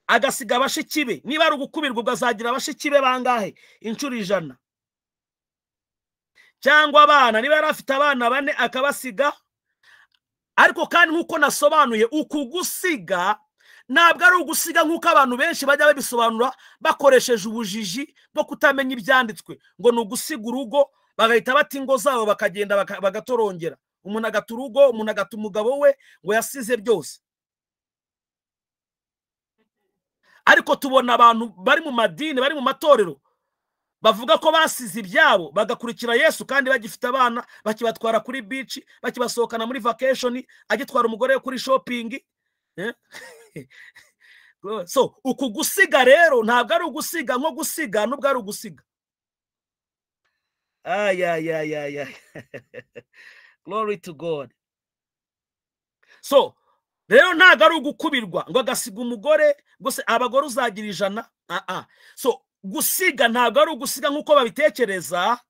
Agasiga abashiki be. Niba ari ugukubirwa ugazagira abashiki be bangahe? Inshuro 100. Cyangwa abana, niba yarafite abana 4 akabasiga. Ariko kandi nkuko nasobanuye, ukugusiga ntabwo ari ugusiga nkuko abantu benshi bajya babisobanura bakoresheje ubujiji bwo kutamenya ibyanditswe, ngo ni ugusiga urugo bagahita bata ingo zabo bakagenda bagatorongera. Umuntu agata urugo, umuntu agata umugabo we ngo yasize byose. Ariko tubona abantu bari mu madini, bari mu matorero, bavuga ko basize ibyabo bagakurikira Yesu, kandi bagifite abana, bakibatwara kuri beach, bakibasohokana muri vacation, agitwara umugore we kuri shopping. So ukugusiga rero ntabwo ari ugusiga nko gusiga, nubwo ari ugusiga. Glory to God. So rero ntabwo ari ugukubirwa ngo agasiga umugore, gusa abagore uzagira 100. So gusiga ntabwo ari ugusiga nkuko babitekereza,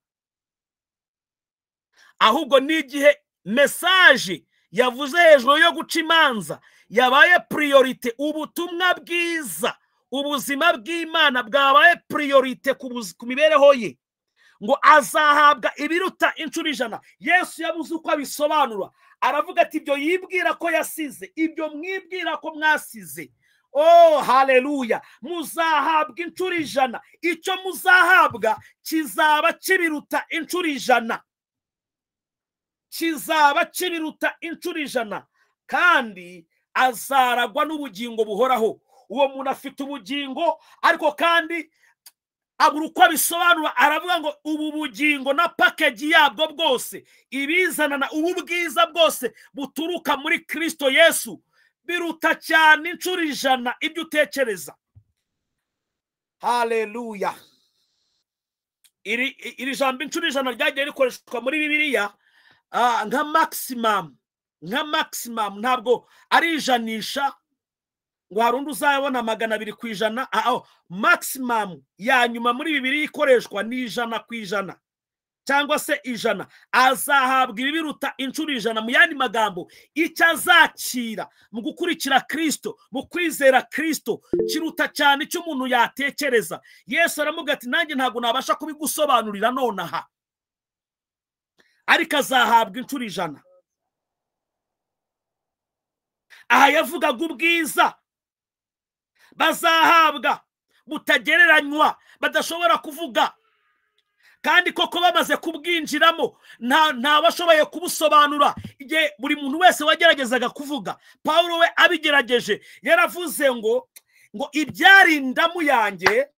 ahubwo n'igihe mesaje yavuze hejuru yo guca imanza yabaye priorite, ubutumwa bwiza, ubuzima bw'Imana bwabaye priorite ku mibereho ye, ngo azahabwa ibiruta inshuro 100. Yesu yabuze uko abisobanura, aravuga ati ibyo yibwira ko yasize, ibyo mwibwira ko mwasize, oh haleluya, muzahabwa inshuro 100. Icyo muzahabwa kizaba kibiruta inshuro 100, kizaba kibiruta inshuro 100, kandi azaragwa n'ubugingo buhoraho. Uwo muntu afite ubugingo, ariko kandi abura uko abisobanura, aravuga ngo ubu bugingo na package yabwo bwose, ibizanana ubu bwiza bwose buturuka muri Kristo Yesu, biruta cyane inshuro 100 ibyo utekereza. Haleluya. Iri jambo inshuro 100 ryagiye rikoreshwa muri Bibiliya nka maximum, ntabwo ari ijanisha ngo harundi uzabona 200 ku ijana. Maximum ya nyuma muri Bibiliya ikoreshwa ni 100%, cyangwa se 100. Azahabwa ibiruta inshuro 100. Mu yandi magambo, icyo azakira mu gukurikira Kristo, mu kwizera Kristo, kiruta cyane icyo umuntu yatekereza. Yesu aramuga ati nanjye ntabwo nabasha kubigusobanurira nonaha, ariko azahabwa inshuro 100. Aha yavugaga ubwiza bazahabwa butagereranywa, badashobora kuvuga, kandi koko bamaze kubwinjiramo nta bashoboye kubusobanura. Igihe buri muntu wese wageragezaga kuvuga, Pawulo we abigerageje yaravuze ngo ibyari indamu yanjye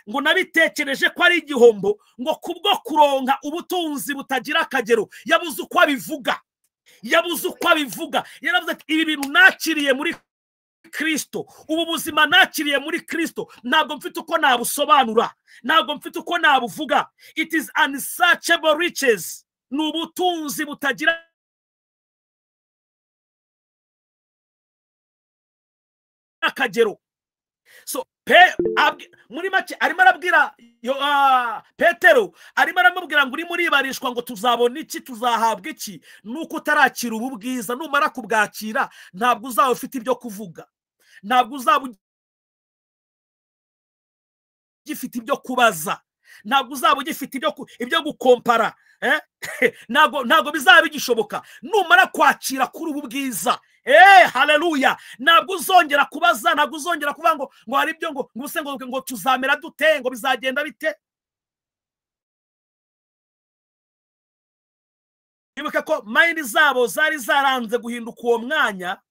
ngo nabitekereje ko ari igihombo, ngo kubwo kuronka ubutunzi butagira akagero. Yabuze uko abivuga, yaravuze ati ibi bintu nakiriye muri Kristo, ubu buzima nakiriye muri Kristo, ntabwo mfite uko nabusobanura, ntabwo mfite uko nabuvuga. It is unsearchable riches, ni ubutunzi butagira akagero. So muri make arimo arabwira Petero, arimo aramubwira ngo urimo uribarishwa ngo tuzabona iki, tuzahabwa iki, nuko utarakira ubu bwiza. Numara kubwakira ntabwo uzaba ufite ibyo kuvuga, ntabwo uzaba ugifite ibyo kubaza, ntabwo uzaba ugifite ibyo gukompara, ntabwo bizaba bigishoboka numara kwakira kuri ubu bwiza. Haleluya. Ntabwo uzongera kubaza, ntabwo uzongera kuvuga ngo hari ibyo ngo tuzamera dute, ngo bizagenda bite. Ibuka ko mind zabo zari zaranze guhinduka uwo mwanya.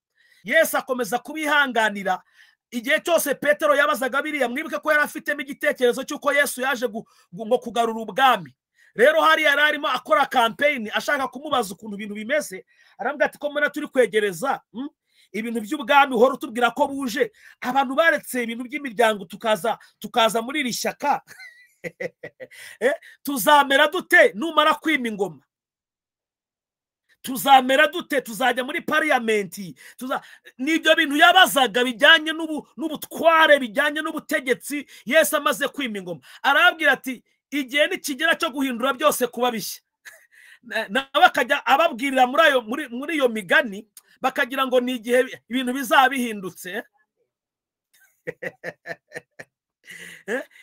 Yesu akomeza kubihanganira igihe cyose Petero yabazaga biriya. Mwibuke ko yari afitemo igitekerezo cy'uko Yesu yaje ngo kugarura ubwami. Rero hari arimo akora campaign ashaka kumubaza ukuntu ibintu bimeze. Arambwira ati ko mbona turi kwegereza ibintu by'ubwami, uhora utubwira ko buje, abantu baretse ibintu by'imiryango tukaza muri iri shyaka. Tuzamera dute numara kwima ingoma? Tuzamera dute? Tuzajya muri parliamenti? Nibyo bintu yabazaga bijyanye n'ubutware, bijyanye n'ubutegetsi. Yesu amaze kwima ingoma arabwira ati igihe nikigera cyo guhindura byose kuba bishya. Nawe akajya ababwirira muri iyo migani, bakagira ngo ni igihe ibintu bizaba bihindutse.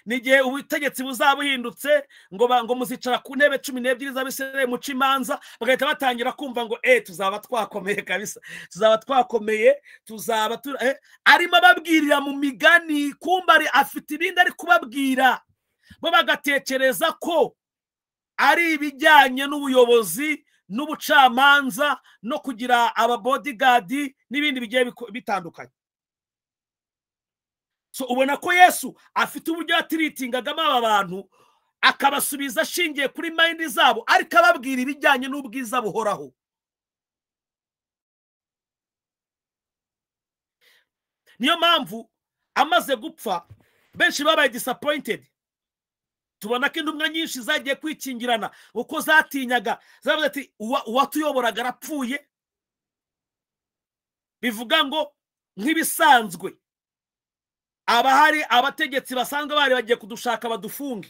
Ni igihe ubutegetsi buzaba buhindutse, ngo muzicara ku ntebe 12 z'Abisirayeli muca imanza. Bagahita batangira kumva ngo tuzaba twakomeye kabisa, tuzaba twakomeye, arimo ababwirira mu migani, kumba afite ibindi ari kubabwira. Bo bagatekereza ko ari ibijyanye n'ubuyobozi n'ubucamanza no kugira bodyguard n'ibindi bigiye bitandukanye. So ubona ko Yesu afite uburyo yatiritingagamo aba bantu, akabasubiza ashingiye kuri mind zabo, ariko ababwira ibijyanye n'ubwiza buhoraho. Niyo mpamvu amaze gupfa benshi babaye disappointed. Tubona ko intumwa nyinshi zagiye kwikingirana uko zatinyaga, zavuze ati uwatuyoboraga arapfuye. Bivuga ngo nk'ibisanzwe abahari abategetsi basanzwe bari bagiye kudushaka badufunge.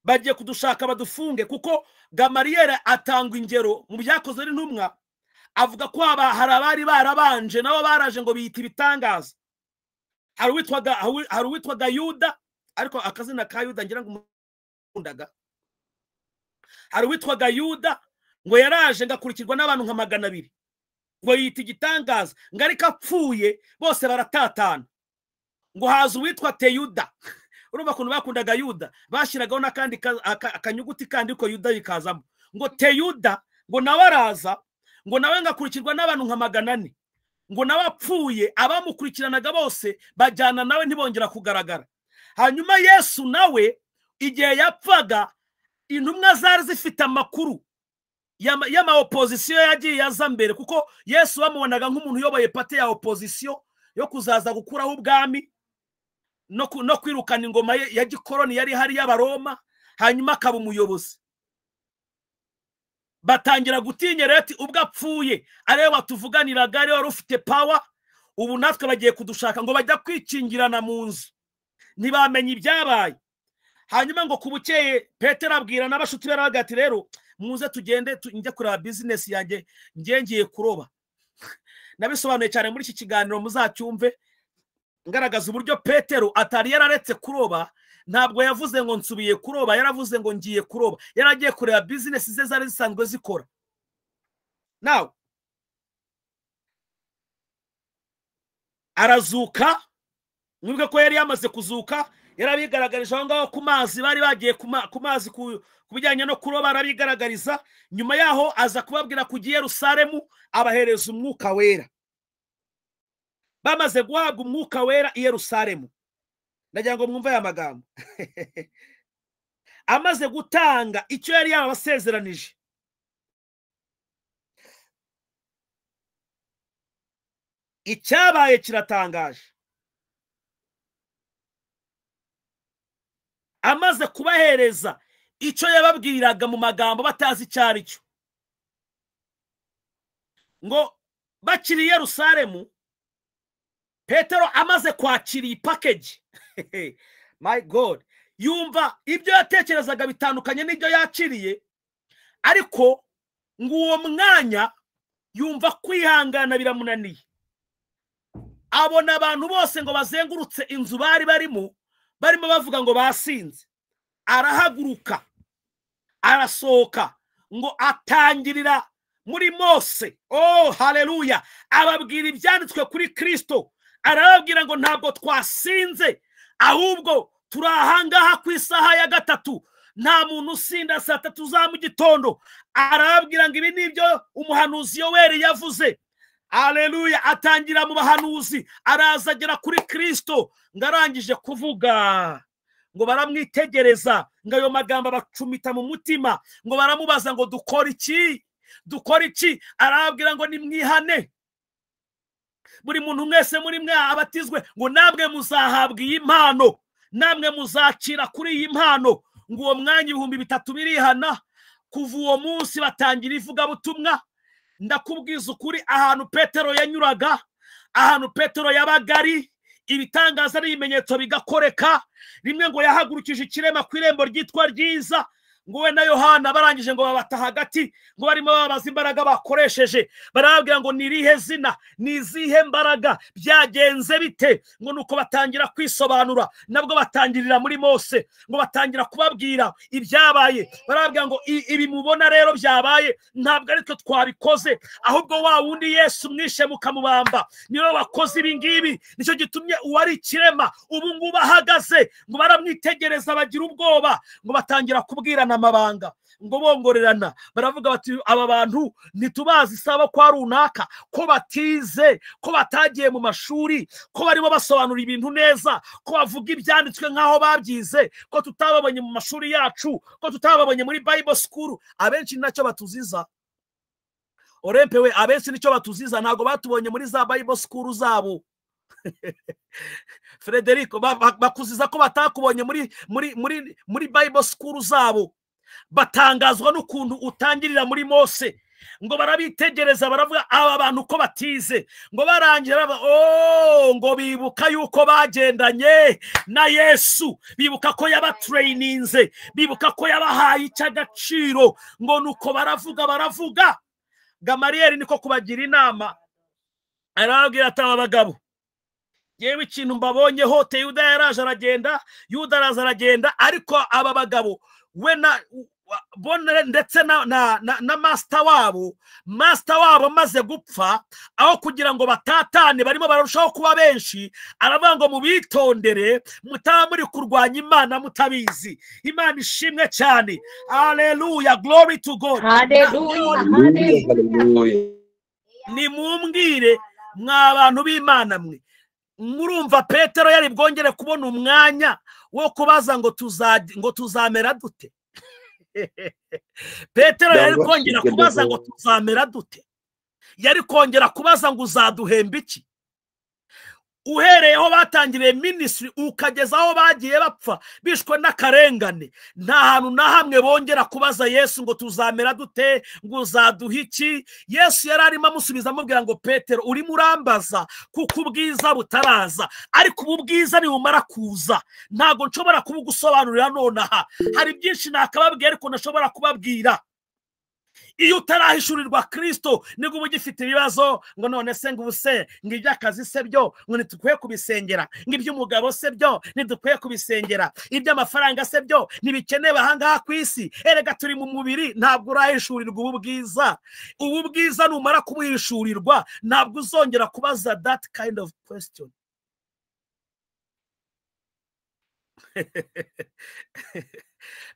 bagiye kudushaka badufunge, kuko Gamariyeri atanga ingero mu byakozwe n'intumwa, avuga ko hari abari barabanje nabo baraje ngo biyita ibitangaza. Hari uwitwaga Yuda, ariko akazina ka Yuda ngira ngo umundaga. Hari uwitwaga Yuda ngo yaraje ngakurikirwa n'abantu nka 200, ngo yita igitangaza, ngo ariko apfuye bose baratatana. Ngo haza uwitwa Teyuda, urumva kuntu bakundaga Yuda, bashyiragaho n'akandi akanyuguti kandi ko Yuda bikazamo, ngo Teyuda, ngo nawe araza, ngo nawe ngakurikirwa n'abantu nka 400, ngo nawe apfuye abamukurikiranaga bose bajyana nawe ntibongera kugaragara. Hanyuma Yesu nawe igihe yapfaga, intumwa zari zifite amakuru y'ama opposition yagiye yaza mbere, kuko Yesu bamubonaga nk'umuntu uyoboye pate ya opposition yo kuzaza gukuraho ubwami no kwirukana ingoma ya gikoroni yari hari y'Abaroma, hanyuma akaba umuyobozi. Batangira gutinya rero ati ubwo apfuye arebe watuvuganiraga, ari wari ufite power, ubu natwe bagiye kudushaka ngo bajya kwikingirana mu nzu, ntibamenye ibyabaye. Hanyuma ngo kubukeye Petero abwira n'abashuti be ati rero muze tugende njye kureba business yanjye, ngiye kuroba. Nabisobanuye cyane muri iki kiganiro, muzacyumve ngaragaza uburyo Petero atari yararetse kuroba. Ntabwo yavuze ngo nsubiye kuroba, yaravuze ngo ngiye kuroba. Yaragiye kureba business ze zari zisanzwe zikora. Now arazuka, mwibwe ko yari yamaze kuzuka, yarabigaragarije aho ngaho ku mazi, bari bagiye ku mazi kubijyanye no kuroba, arabigaragariza. Nyuma yaho aza kubabwira kugiye Yerusalemu, abahereza umwuka wera. Bamaze guhabwa umwuka wera i Yerusalemu, ndagira ngo mwumve aya magambo. Amaze gutanga icyo yari yabasezeranije, icyabaye kiratangaje. Amaze kubahereza icyo yababwiraga mu magambo batazi icyo ari cyo, ngo bakiri i Yerusalemu, Petero amaze kwakira iyi package, my God, yumva ibyo yatekerezaga bitandukanye n'ibyo yakiriye, ariko ngo uwo mwanya yumva kwihangana biramunaniye. Abona abantu bose ngo bazengurutse inzu bari barimo bavuga ngo basinze. Arahaguruka, arasohoka, ngo atangirira muri Mose. Oh haleluya! Ababwira ibyanditswe kuri Kristo, arababwira ngo ntabwo twasinze, ahubwo turi ahangaha ku isaha ya 3, nta muntu usinda saa 3 za mu gitondo. Arababwira ngo ibi nibyo umuhanuzi Yoweri yavuze. Haleluya! Atangira mu bahanuzi, arazagera kuri Kristo, ngarangije kuvuga ngo baramwitegereza, ngo ayo magambo bacumita mu mutima, ngo baramubaza ngo dukora iki? Arababwira ngo nimwihane, buri muntu mwese muri mwe abatizwe, ngo namwe muzahabwa iyi mpano, namwe muzakira kuri iyi mpano. Ngo uwo mwanya 3,000 birihana. Kuva uwo munsi batangira ivugabutumwa. Ndakubwiza ukuri, ahantu Petero yanyuraga, ahantu Petero yabagari, ibitangaza n'ibimenyetso bigakoreka. Rimwe ngo yahagurukije ikirema ku irembo ryitwa Ryiza, ngo we na Yohana barangije ngo babata hagati, ngo barimo babaza imbaraga bakoresheje. Barababwira ngo nirihe zina, nizihe mbaraga, byagenze bite? Ngo nuko batangira kwisobanura. Nabwo batangirira muri Mose, ngo batangira kubabwira ibyabaye. Barababwira ngo ibi mubona rero byabaye ntabwo ari twe twabikoze, ahubwo wa wundi Yesu mwishe mukamubamba niwe wakoze ibi ngibi. Nicyo gitumye uwari ikirema ubu ngubu ahagaze. Ngo baramwitegereza bagira ubwoba, ngo batangira kubwirana amabanga, ngo bongorerana. Baravuga bati aba bantu ntitubazi saba kwa runaka, ko batize, ko batagiye mu mashuri, ko barimo basobanura ibintu neza, ko bavuga ibyanditswe nkaho babyize, ko tutababonye mu mashuri yacu, ko tutababonye muri Bible school. Abenshi nacyo batuziza. Orempe we, abenshi nicyo batuziza, ntago batubonye muri za Bible school zabo. Frederico, bakuziza ko batakubonye muri Bible school zabo. Batangazwa n'ukuntu utangirira muri Mose, ngo barabitegereza baravuga aba bantu uko batize, ngo barangira ngo bibuka yuko bagendanye na Yesu, bibuka ko yabatrayininze, bibuka ko yabahaye icy'agaciro, ngo nuko baravuga. Gamariyeli niko kubagira inama, arababwira ati aba bagabo, yewe ikintu mbabonyeho, Teyuda yaraje aragenda, Yuda araza aragenda, ariko aba bagabo we na bonere ndetse na master wabo maze gupfa, aho kugira ngo batatane barimo barushaho kuba benshi, aravuga ngo mubitondere mutaba muri kurwanya Imana mutabizi. Imana ishimwe cyane. Hallelujah, glory to God. Hallelujah. Ni mumbwire mwa bantu b'Imana mwe, murumva Petero yari bwongere kubona umwanya wo kubaza ngo tuzamera dute? Petero yari kongera kubaza ngo tuzamera dute? Yari kongera kubaza ngo uzaduhemba iki? Uhereyeho batangiriye ministry ukageza aho bagiye bapfa bishwe n'akarengane, nta hantu na hamwe bongera kubaza Yesu ngo tuzamera dute, ngo uzaduha iki. Yesu yari arimo amusubiza amubwira ngo Petero, urimo urambaza kuko ubwiza butaraza, ariko ubu bwiza nibumara kuza ntago nshobora kubugusobanurira nonaha. Hari byinshi nakababwira ariko ntashobora kubabwira. Iyo utarahishurirwa Kristo nibwo ugifite ibibazo, ngo none se ngo ubuse ngo iby'akazi se byo ngo ntitukwiye kubisengera, ngo iby'umugabo se byo ntitukwiye kubisengera, iby'amafaranga se byo ntibikenewe ahangaha ku isi. Erega turi mu mubiri, ntabwo urahishurirwa ubu bwiza. Ubu bwiza numara kubuhishurirwa ntabwo uzongera kubaza that kind of question.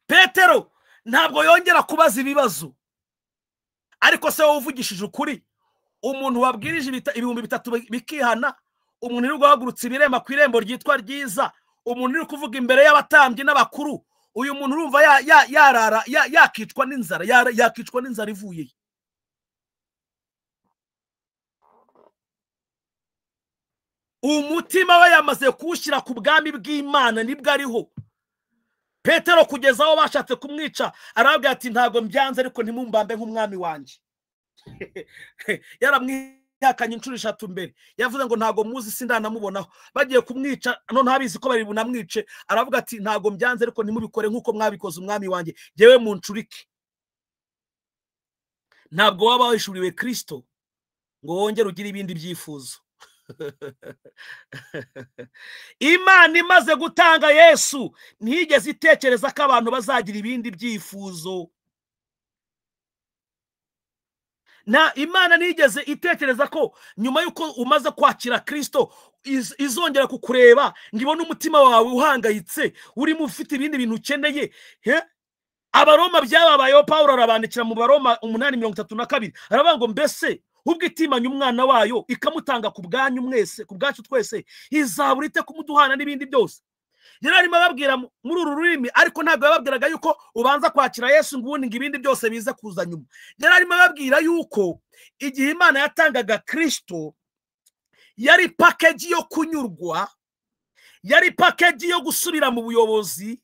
Petero ntabwo yongera kubaza ibibazo. Ariko se wowe uvugishije ukuri, umuntu wabwirije ibihumbi 3 bikihana, umuntu uri guhagurutsa ibirema ku irembo ryitwa ryiza, umuntu uri kuvuga imbere y'abatambyi n'abakuru, uyu muntu urumva yarara yakicwa n'inzara, yakicwa n'inzara ivuye. Umutima we yamaze kuwushyira ku bwami bw'Imana, nibwo ariho. Petero kugeza aho bashatse kumwica arababwira ati ntago mbyanze, ariko ntimumbambe nk'umwami wanjye. Yaramwihakanye inshuro 3 mbere, yavuze ngo ntago muzi sindanamubonaho. Bagiye kumwica none habizi ko bari bunamwice, aravuga ati ntago mbyanze, ariko ntimubikore nk'uko mwabikoze umwami wanjye, jewe muncurike. Ntabwo waba wishuriwe Kristo ngo wongere ugire ibindi byifuzo. Imana imaze gutanga Yesu ntiyigeze itekereza ko abantu bazagira ibindi byifuzo. Imana ntiyigeze itekereza ko nyuma yuko umaze kwakira Kristo izongera kukureba ngo ibone umutima wawe uhangayitse, urimo ufite ibindi bintu ukeneye. Abaroma byababayeho, Pawulo arabandikira mu Baroma 8:32 aravuga ngo mbese ubwo itimanye umwana wayo ikamutanga ku bwanyu mwese, ku bwacu twese, izabura ite kumuduhana n'ibindi byose? Yari arimo ababwira muri uru rurimi, ariko ntabwo yababwiraga yuko ubanza kwakira Yesu ngo ubundi ibindi byose bize kuza nyuma. Yari arimo ababwira yuko igihe Imana yatangaga Kristo yari package yo kunyurwa, yari package yo gusubira mu buyobozi,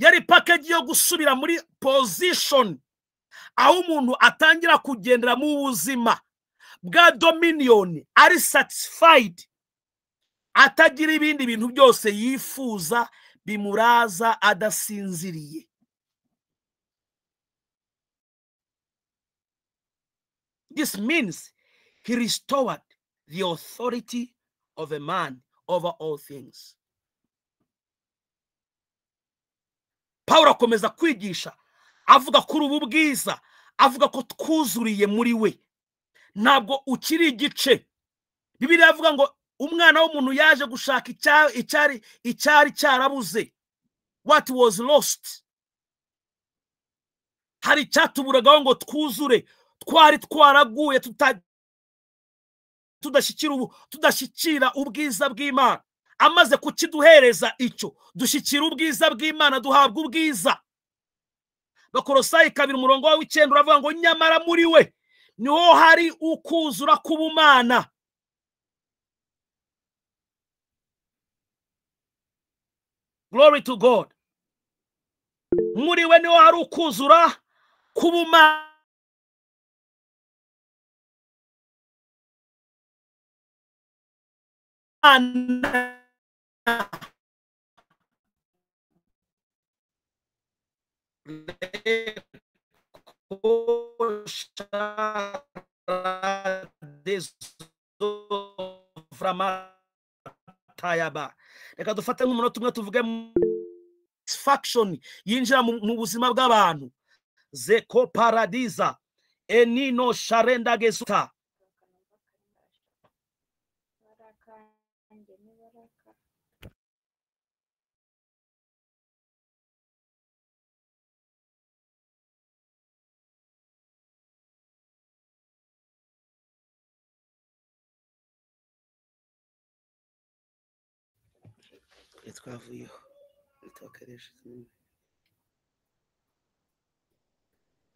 yari package yo gusubira muri position aho umuntu atangira kugendera mu buzima bwa dominion, ari satisfied, atagira ibindi bintu byose yifuza bimuraza adasinziriye. This means he restored the authority of a man over all things. Pawulo akomeza kwigisha avuga kuri ubu bwiza, avuga ko twuzuriye muri we, ntabwo ukiri igice. Bibiliya avuga ngo umwana w'umuntu yaje gushaka icyari cyarabuze, what was lost. Hari icyatuburagaho ngo twuzure, twari twaraguye tudashyikira ubwiza bw'Imana. Amaze kukiduhereza icyo, dushyikira ubwiza bw'Imana, duhabwa ubwiza. Bakolosayi 2:9 uravuga ngo nyamara muri we niho hari ukuzura k'ubumana. Glory to God. Muri we niho hari ukuzura k'ubumana. reka dufate nk'umunota umwe tuvuge faction yinjira mu buzima bw'abantu. Zeko paradiza enino sharenda gesuta.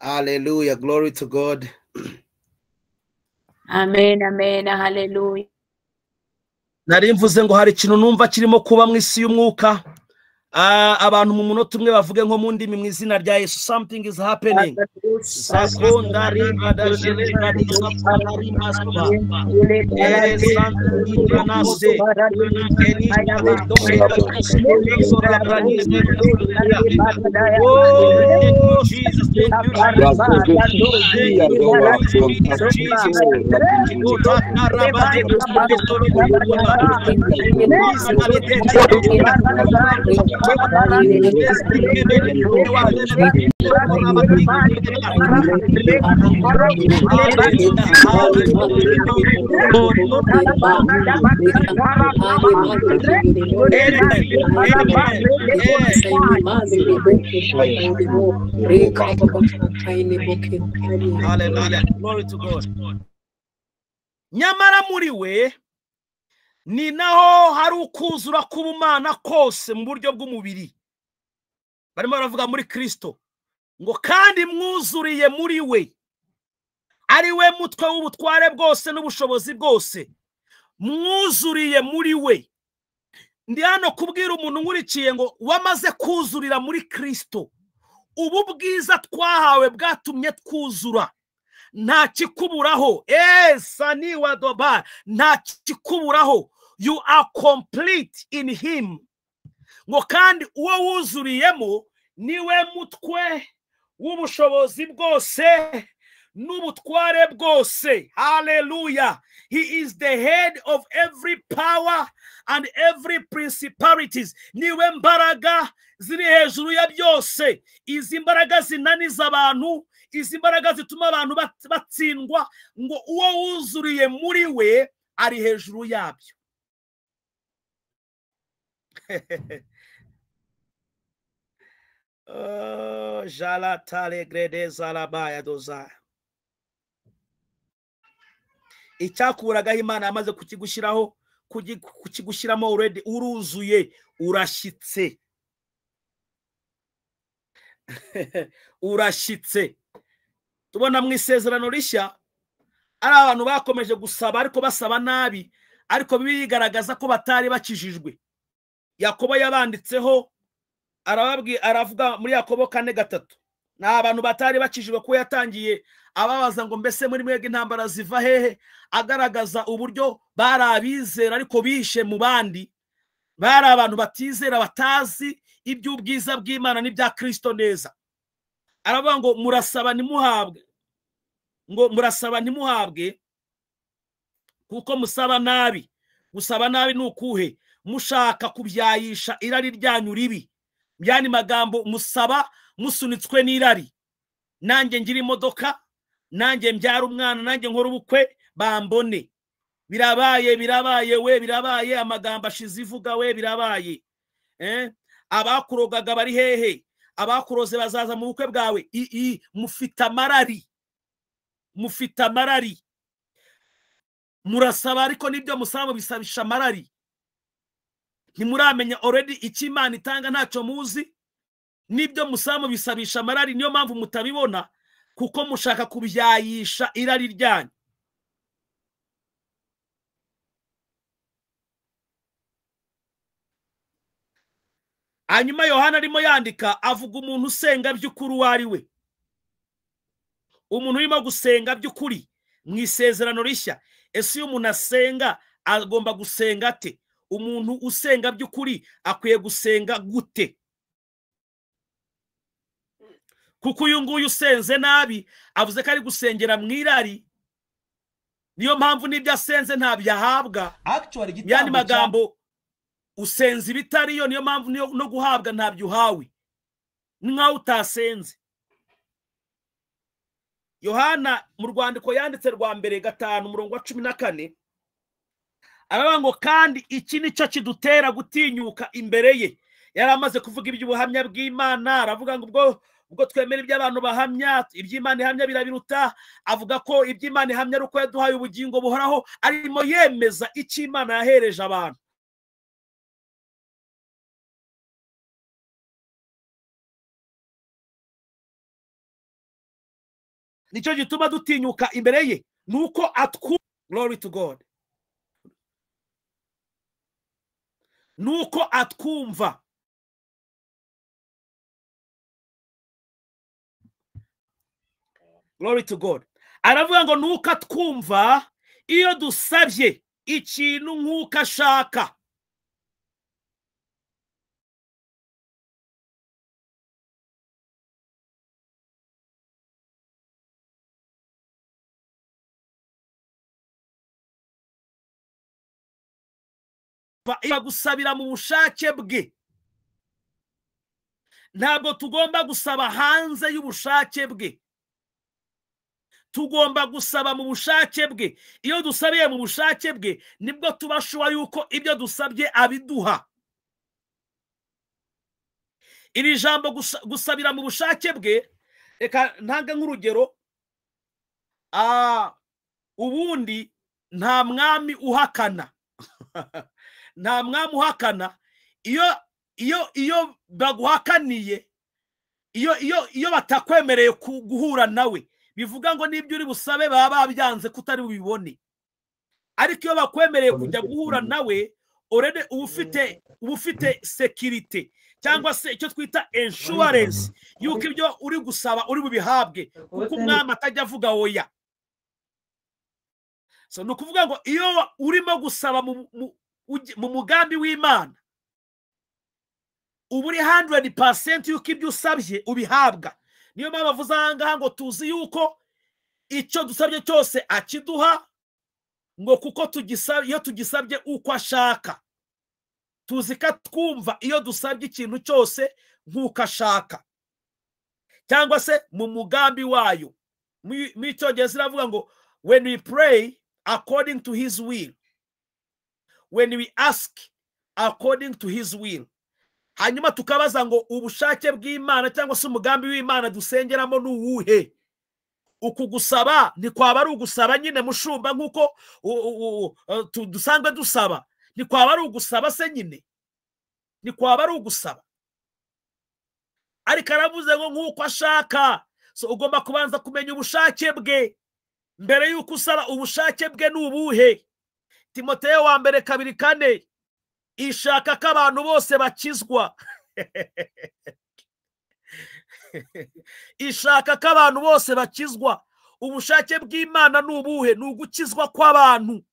Hallelujah, glory to God. Amen, amen, hallelujah. Nari mvuze ngo hari ikintu numva kirimo kuba mu isi y'umwuka. Abantu mu munota umwe bavuge nko mu ndimi mu izina rya Yesu. Something is happening. Sakondari adashele adisa parari masba. Santi Oh, Jesus, Hallelujah. Glory to God. Nyamara muri we ni naho hari ukuzura k'ubumana kose mu buryo bw'umubiri. Barimo baravuga muri Kristo ngo kandi mwuzuriye muri we, ari we mutwe w'ubutware bwose n'ubushobozi bwose. Mwuzuriye muri we. Ndi hano kubwira umuntu nkurikiye ngo wamaze kuzurira muri Kristo. Ubu bwiza twahawe bwatumye twuzura. Nta kikuburaho. Sani wa doba. Nta kikuburaho. You are complete in him. Ngo kandi uwo wuzuriyemo niwe mutwe w'ubushobozi bwose n'ubutware bwose. Hallelujah. He is the head of every power and every principalities. Niwe mbaraga ziri hejuru ya byose. Izi mbaraga zinaniza abantu, izi mbaraga zituma abantu batsindwa, ngo uwo wuzuriye muri we ari hejuru yabyo. Jalatale grede zalabaya doza. Icyakuragaho Imana yamaze kukigushyiraho, kukigushyiramo already. Uruzuye, urashyitse. Urashyitse. Tubona mu isezerano rishya ari abantu bakomeje gusaba ariko basaba nabi, ariko bigaragaza ko batari bakijijwe. Yakobo yabanditseho aravuga muri Yakobo 4:3 na abantu batari bakijijwe ko yatangiye ababaza ngo mbese muri mwege intambara ziva hehe, agaragaza uburyo bari abizera ariko bishe mu bandi, bari abantu batizera batazi iby'ubwiza bw'Imana n'ibya Kristo neza. Aravuga ngo murasaba ntimuhabwe, ngo murasaba ntimuhabwe kuko musaba nabi. Gusaba nabi ni ukuhe? Mushaka kubyayisha irari ryanyu ribi. Byani magambo musaba musunitswe n'irari. Nanjye ngira imodoka, nanjye mbyara umwana, nanjye nkora ubukwe bambone. Birabaye we, birabaye amagambo ashize ivuga we, birabaye. Abakurogaga bari hehe? Abakuroze bazaza mu bukwe bwawe. Mufite amarari. Mufite amarari. Murasaba ariko nibyo musaba bisabisha amarari. Ntimuramenya already icyo Imana itanga ntacyo muzi. Nibyo musaba bisabisha amarari, niyo mpamvu mutabibona kuko mushaka kubyayisha irari ryanyu. Hanyuma Yohana arimo yandika avuga umuntu usenga by'ukuri uwo ari we. Umuntu urimo gusenga by'ukuri mu isezerano rishya. Ese uyu umuntu asenga agomba gusenga ate? Umuntu usenga by'ukuri akwiye gusenga gute? Kuko uyu nguyu usenze nabi avuze ko ari gusengera mu irari, niyo mpamvu n'ibyo asenze ntabyo ahabwa. Yani magambo usenze ibitariyo, niyo mpamvu no guhabwa ntabyo uhawe, ni nkaho utasenze. Yohana mu rwandiko yanditse rwa mbere 5:14 aravuga ngo kandi iki nicyo kidutera gutinyuka imbere ye. Yari amaze kuvuga iby'ubuhamya bw'Imana, aravuga ngo ubwo twemera iby'abantu bahamya, iby'Imana ihamya birabiruta. Avuga ko iby'Imana ihamya ari uko yaduhaye ubugingo buhoraho, arimo yemeza icyo Imana yahereje abantu. Nicyo gituma dutinyuka imbere ye, nuko glory to God, nuko atwumva. Glory to God. Aravuga ngo nuko atwumva iyo dusabye ikintu nk'uko ashaka. Gusabira mu bushake bwe. Ntabwo tugomba gusaba hanze y'ubushake bwe, tugomba gusaba mu bushake bwe. Iyo dusabiye mu bushake bwe nibwo tubashuwa yuko ibyo dusabye abiduha. Iri jambo gusabira mu bushake bwe, reka ntange nk'urugero. Ubundi nta mwami uhakana nta mwami uhakana. Iyo baguhakaniye, iyo batakwemereye guhura nawe, bivuga ngo n'ibyo uri busabe baba babyanze kutari bubibone. Ariko iyo bakwemereye kujya guhura nawe, already uba ufite security cyangwa se icyo twita insurance yuko ibyo uri gusaba uri bubihabwe, kuko umwami atajya avuga oya. So no kuvuga ngo iyo urimo gusaba mu mugambi w'Imana, uba uri 100% yuko ibyo usabye ubihabwa. Niyo mpamvu bavuze ahangaha ngo tuzi yuko icyo dusabye cyose akiduha, ngo kuko iyo tugisabye uko ashaka. Tuzi ko twumva iyo dusabye ikintu cyose nk'uko ashaka, cyangwa se mu mugambi wayo. Mu Cyongereza iravuga ngo when we pray according to his will, when we ask according to his will. Hanyuma tukabaza ngo ubushake bw'Imana cyangwa se umugambi w'Imana dusengeramo ni uwuhe? Uku gusaba ni kwaba ari ugusaba nyine mushumba nk'uko dusanzwe dusaba? Ni kwaba ari ugusaba se nyine? Ni kwaba ari ugusaba? Ariko aravuze ngo nk'uko ashaka. So ugomba kubanza kumenya ubushake bwe mbere y'uko usaba. Ubushake bwe ni ubuhe? Timoteyo wa mbere 2:4 ishaka ko abantu bose bakizwa. Ishaka ko abantu bose bakizwa. Ubushake bw'Imana ni ubuhe? Ni ugukizwa kw'abantu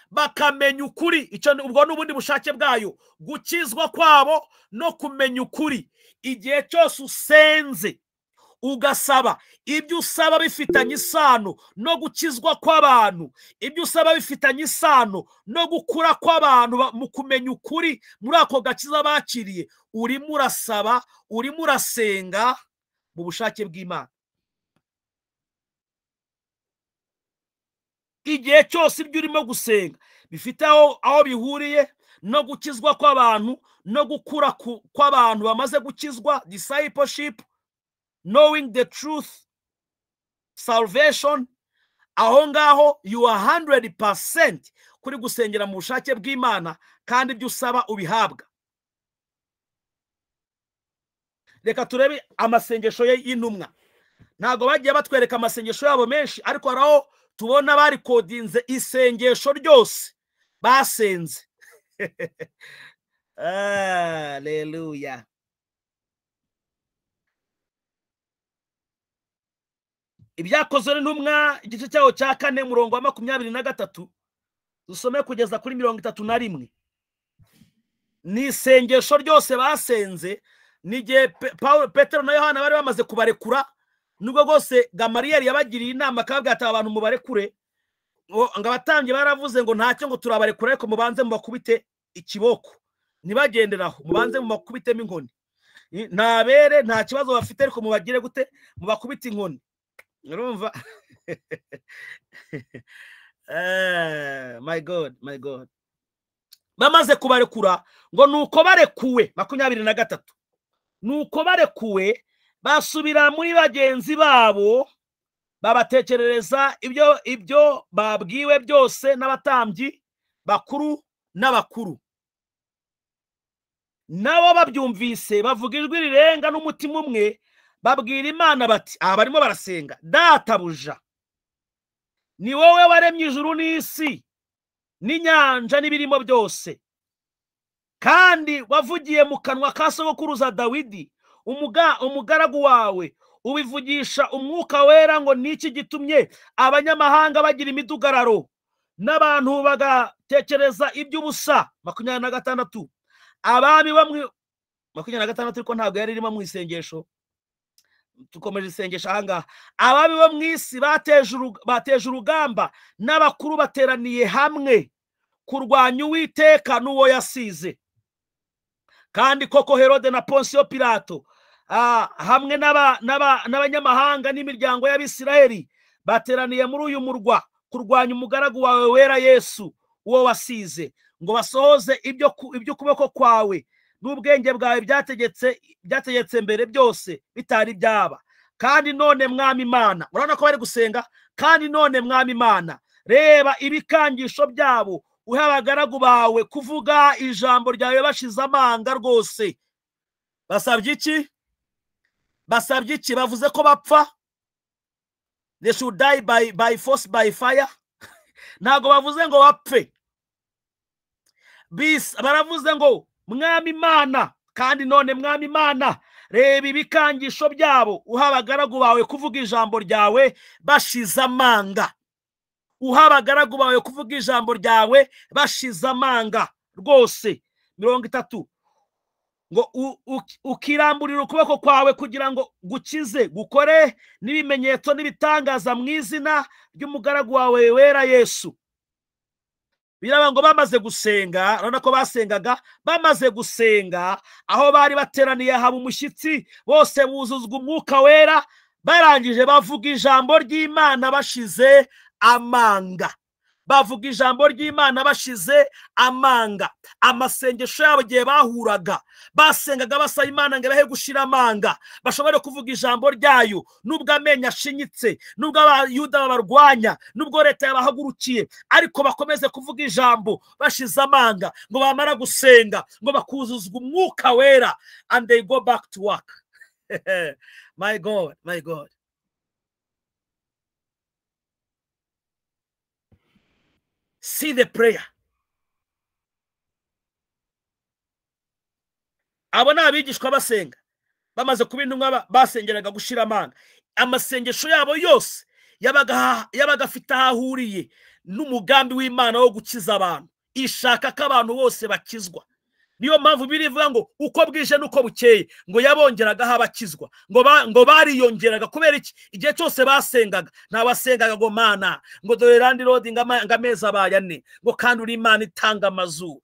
bakamenya ukuri. Icyo ubwo n'ubundi bushake bwayo, gukizwa kwabo no kumenya ukuri. Igihe cyose usenze ugasaba, ibyo usaba bifitanye isano no gukizwa kw'abantu, ibyo usaba bifitanye isano no gukura kw'abantu mu kumenya ukuri muri ako gakiza bakiriye, urimo urasaba, urimo urasenga mu bushake bw'Imana. Igihe cyose ibyo urimo gusenga bifite aho bihuriye no gukizwa kw'abantu no gukura kw'abantu bamaze gukizwa, discipleship, knowing the truth, salvation, aho ngaho you are 100% kuri gusengera mu bushake bw'Imana, kandi ibyo usaba ubihabwa. Reka turebe amasengesho y'intumwa. Ntago bagiye batwereka amasengesho yabo menshi, ariko haraho tubona bari kodinze isengesho ryose basenze. Hallelujah. Ibyakozwe n'intumwa igice cyaho cya 4 umurongo wa 23 dusome kugeza kuri 31. ni isengesho ryose basenze n'igihe Petero na Yohana bari bamaze kubarekura, nubwo rwose Gamariyeli yabagiriye inama akababwira ati abantu mubarekure, ngo abatambyi baravuze ngo ntacyo ngo turabarekura, ariko mubanze mubakubite ikiboko ntibagenderaho, mubanze mubakubitemo inkoni, ntabere nta kibazo bafite, ariko mubagire gute, mubakubite inkoni. urumva? My God, my God. Bamaze kubarekura ngo nuko barekuwe 23, nuko barekuwe basubira muri bagenzi babo babatekerereza ibyo babwiwe byose n'abatambyi bakuru n'abakuru. Nabo babyumvise bavuga ijwi rirenga n'umutima umwe, babwira Imana bati, aha barimo barasenga, databuja, ni wowe waremye ijuru n'isi n'inyanja n'ibirimo byose, kandi wavugiye mu kanwa ka sogokuruza Dawidi umugaragu wawe, ubivugisha umwuka wera ngo niki gitumye abanyamahanga bagira imidugararo n'abantu bagatekereza iby'ubusa. 26. abami bamwe 26, ariko ntabwo yari irimo mu isengesho, tukomeje isengesho ahangaha. Abami bo mu isi bateje urugamba n'abakuru bateraniye hamwe kurwanya Uwiteka n'uwo yasize. Kandi koko Herode na Ponsiyo Pilato hamwe n'abanyamahanga n'imiryango y'Abisiraheli bateraniye muri uyu murwa kurwanya umugaragu wawe wera Yesu uwo wasize, ngo basohoze ibyo ukuboko kwawe n'ubwenge bwawe byategetse mbere byose bitari byaba. Kandi none Mwami Imana, urabona ko bari gusenga, kandi none Mwami Imana, reba ibikangisho byabo, uhe abagaragu bawe kuvuga ijambo ryawe bashize amanga rwose. Basabye iki? Basabye iki? Bavuze ko bapfa, they should die by force by fire. Ntago bavuze ngo bapfe, baravuze ngo Mwami Imana, kandi none Mwami Imana, reba ibikangisho byabo, uha abagaragu bawe kuvuga ijambo ryawe bashize amanga. Uha abagaragu bawe kuvuga ijambo ryawe bashize amanga rwose. 30. ngo ukiramburira ukuboko kwawe kugira ngo gukize, gukore n'ibimenyetso n'ibitangaza mu izina ry'umugaragu wawe wera Yesu. Biraba ngo bamaze gusenga, urabona ko basengaga, bamaze gusenga aho bari bateraniye haba umushyitsi, bose buzuzwa umwuka wera, barangije bavuga ijambo ry'Imana bashize amanga. Bavuga ijambo ry'Imana bashize amanga. Amasengesho yabo gihe bahuraga, basengaga basaba Imana ngo bahe gushira amanga, bashobore kuvuga ijambo ryayo, nubwo amenya ashinyitse, nubwo abayuda babarwanya, nubwo leta yabahagurukiye, ariko bakomeze kuvuga ijambo bashize amanga, ngo bamara gusenga ngo bakuzuzwa umwuka wera, and they go back to work. My God, my God. See the prayer. Abo ni abigishwa basenga, bamaze kuba intumwa basengeraga gushira amanga. Amasengesho yabo yose yabaga afite ahahuriye n'umugambi w'Imana wo gukiza abantu, ishaka ko abantu bose bakizwa. Niyo mpamvu birivuga ngo uko bwije nuko bukeye ngo yabongeraga abakizwa, ngo bariyongeraga. Kubera iki? Igihe cyose basengaga, nta basengaga ngo Mana, ngo dore Randi Road ngameza bayane, ngo kandi uri Imana itanga amazu.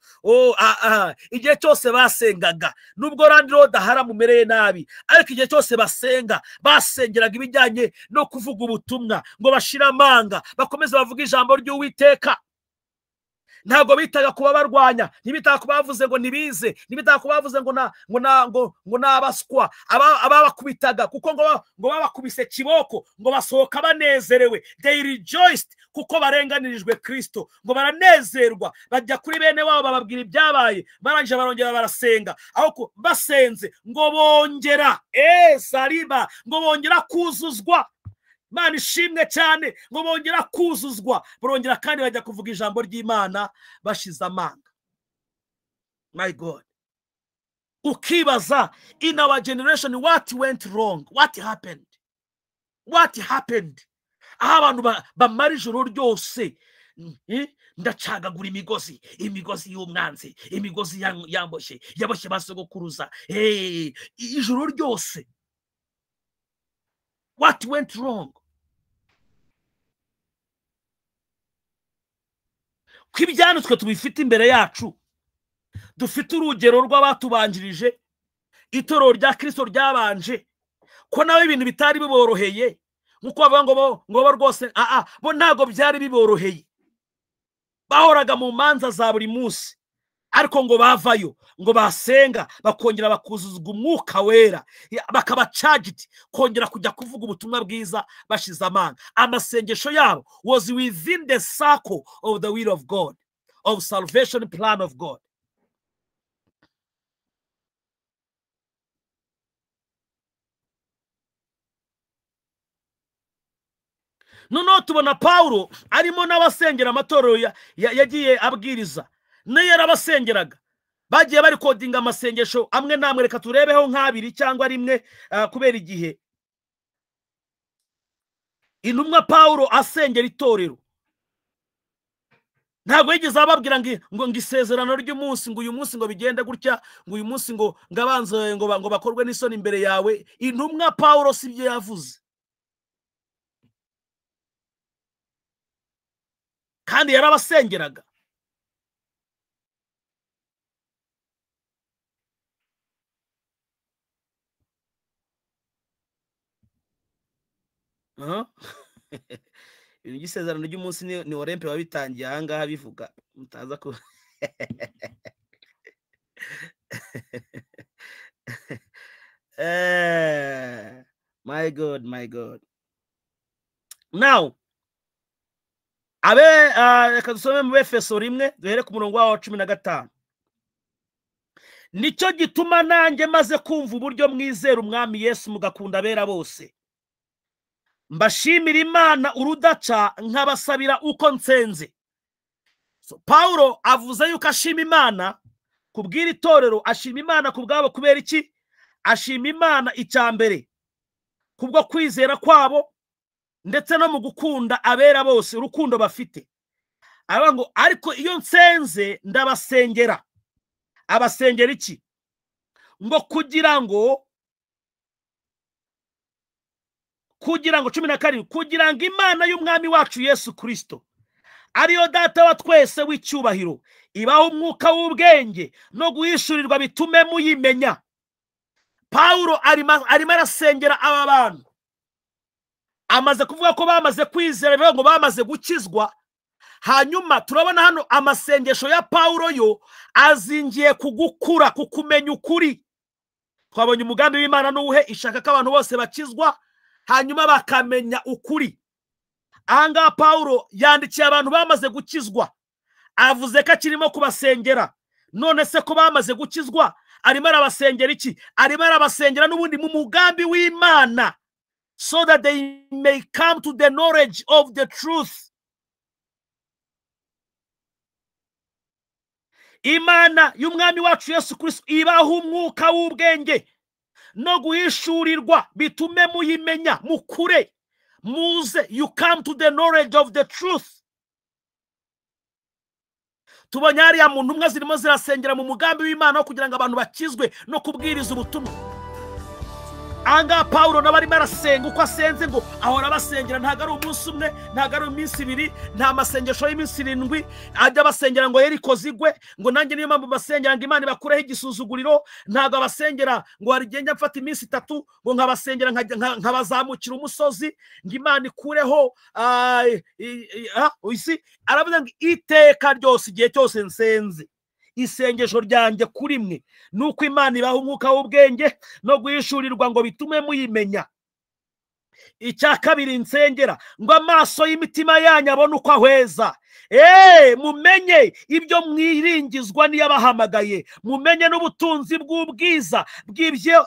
Igihe cyose basengaga, nubwo Randi Road haramumereye nabi, ariko igihe cyose basenga, basengeraga ibijyanye no kuvuga ubutumwa, ngo bashira amanga, bakomeze bavuga ijambo ry'Uwiteka. Ntabwo bitaga kuba barwanya, ntibitaga kuba bavuze ngo nibize, ntibitaga kuba bavuze ngo nabaswa ababakubitaga, kuko ngo babakubise kiboko, ngo basohoka banezerewe. They rejoiced kuko barenganirijwe Kristo, ngo baranezerwa, bajya kuri bene wabo bababwira ibyabaye, barangije barongera barasenga. Aho basenze ngo bongera saliba, ngo bongera kuzuzwa. Imana ishimwe cyane, ngo bongera kuzuzwa, barongera kandi bajya kuvuga ijambo ry'Imana bashize amanga. My God. Ukibaza, in our generation, what went wrong? What happened? What happened? Aho abantu bamara ijoro ryose ndacagagura imigozi y'umwanzi, imigozi yaboshye basogokuruza ijoro ryose. What went wrong? Ko ibyanditswe tubifite imbere yacu, dufite urugero rw'abatubanjirije, itorero rya Kristo ryabanje, ko nawe ibintu bitari biboroheye, nkuko bavuga ngo bo rwose bo ntago byari biboroheye, bahoraga mu manza za buri munsi, ariko ngo bavayo, ngo basenga, bakongera bakuzuzwa umwuka wera, bakaba charged kongera kujya kuvuga ubutumwa bwiza bashize amanga. Amasengesho yabo was within the circle of the will of God, of salvation plan of God. Noneho tubona Paulo arimo n'abasengera amatorero yagiye abwiriza, nayo yarabasengeraga, bagiye bari kodinga amasengesho amwe namwe. Reka turebeho nk'abiri cyangwa rimwe kubera igihe. Intumwa Paulo asengera itorero, ntabwo yigeze ababwira ngo isezerano ry'umunsi, ngo uyu munsi ngo bigende gutya, ngo uyu munsi ngo ngabanze ngo bakorwe n'isoni imbere yawe. Intumwa Paulo sibyo yavuze, kandi yarabasengeraga. Ibintu by'isezerano ry'umunsi ni Orempe wabitangiye aha ngaha bivuga, mutaza ko my God. Now reka dusome mu Efeso 1 duhere ku murongo wa 15. Nicyo gituma nanjye maze kumva uburyo mwizera umwami Yesu mugakunda abera bose, mbashimira Imana urudaca, nkabasabira uko nsenze. So Paulo avuze yuko ashima Imana kubwira itorero, ashima Imana kubwabo. Kubera iki? Ashima Imana icyambere kubwo kwizera kwabo, ndetse no mu gukunda abera bose, urukundo bafite. Aravuga ngo ariko iyo nsenze ndabasengera. Abasengera iki? Ngo kugira ngo 12, kugira ngo Imana y'umwami wacu Yesu Kristo, ariyo data wa twese w'icyubahiro, ibaho umwuka w'ubwenge no guhishurirwa bitume muyimenya. Paulo arimo arasengera aba bantu, amaze kuvuga ko bamaze kwizera, ngo bamaze gukizwa. Hanyuma turabona hano amasengesho ya Paulo yo azingiye kugukura, kukumenya ukuri. Twabonye umugambi w'Imana n'uwuhe, ishaka ko abantu bose bakizwa, hanyuma bakamenya ukuri. Ahangaha Paulo yandikiye abantu bamaze gukizwa, avuze ko akirimo kubasengera. None se ko bamaze gukizwa, arimo arabasengera iki? Arimo arabasengera n'ubundi mu mugambi w'Imana, so that they may come to the knowledge of the truth. Imana y'umwami wacu Yesu Kristo ibaho umwuka w'ubwenge no guhishurirwa bitume muyimenya, mukure, muze, you come to the knowledge of the truth. Tubonye hariya mu ntumwa zirimo zirasengera mu mugambi w'Imana kugira ngo abantu bakizwe no kubwiriza ubutumwa. Anga Paulo n'abarimo arasenga, uko asenze ngo ahora basengera, ntago ari umunsi umwe, ntago ari iminsi ibiri, nta masengesho y'iminsi 7 ajya basengera ngo Yeriko zigwe, ngo nanjye niyo mpamvu basengera ngo Imana bakureho igisuzuguriro. Ntago abasengera ngo harigenda mfata iminsi 3 ngo nkabasengera nkabazamukira umusozi ngo Imana ikureho isi. Aravuga ngo iteka ryose, igihe cyose nsenze, isengesho ryanjye kuri mwe nuko Imana ibaho umwuka w'ubwenge no guhishurirwa ngo bitume muyimenya. Icya kabiri nsengera, ngo amaso y'imitima yanyu abone uko ahweza, mumenye ibyo mwiringizwa niyabahamagaye, mumenye n'ubutunzi bw'ubwiza bw'ibyo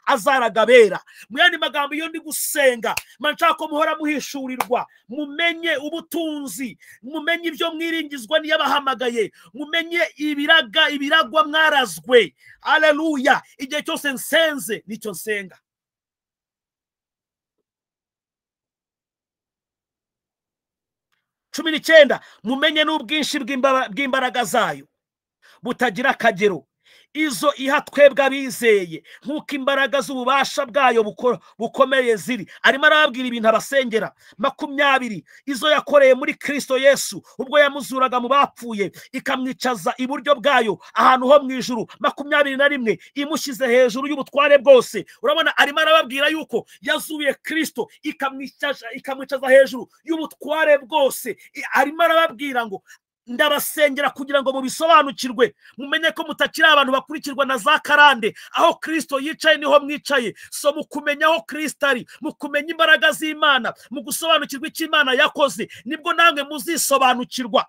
azaraga bera. Mu yandi magambo, iyo ndi gusenga manshaka ko muhora muhishurirwa, mumenye ubutunzi, mumenye ibyo mwiringizwa niyabahamagaye, mumenye ibiragwa mwarazwe. Haleluya! Igihe cyose nsenze nicyo nsenga. 19 mumenye n'ubwinshi bw'imbaraga zayo butagira akagero, izo iha twebwe abizeye nk'uko imbaraga z'ububasha bwayo bukomeye ziri. Arimo arababwira ibintu abasengera. 20 izo yakoreye muri Kristo Yesu ubwo yamuzuraga mu bapfuye ikamwicaza iburyo bwayo ahantu ho mu ijuru. 21 imushyize hejuru y'ubutware bwose. Urabona arimo arababwira yuko yazuye Kristo ikamwicaza hejuru y'ubutware bwose. Arimo arababwira ngo ndabasengera kugira ngo mubisobanukirwe, mumenye ko mutakiri abantu bakurikirwa na za karande. Aho Kristo yicaye niho mwicaye. So mukumenya aho Kristo ari, mukumenya imbaraga z'Imana, mu gusobanukirwa icyo Imana yakoze, nibwo namwe muzisobanukirwa.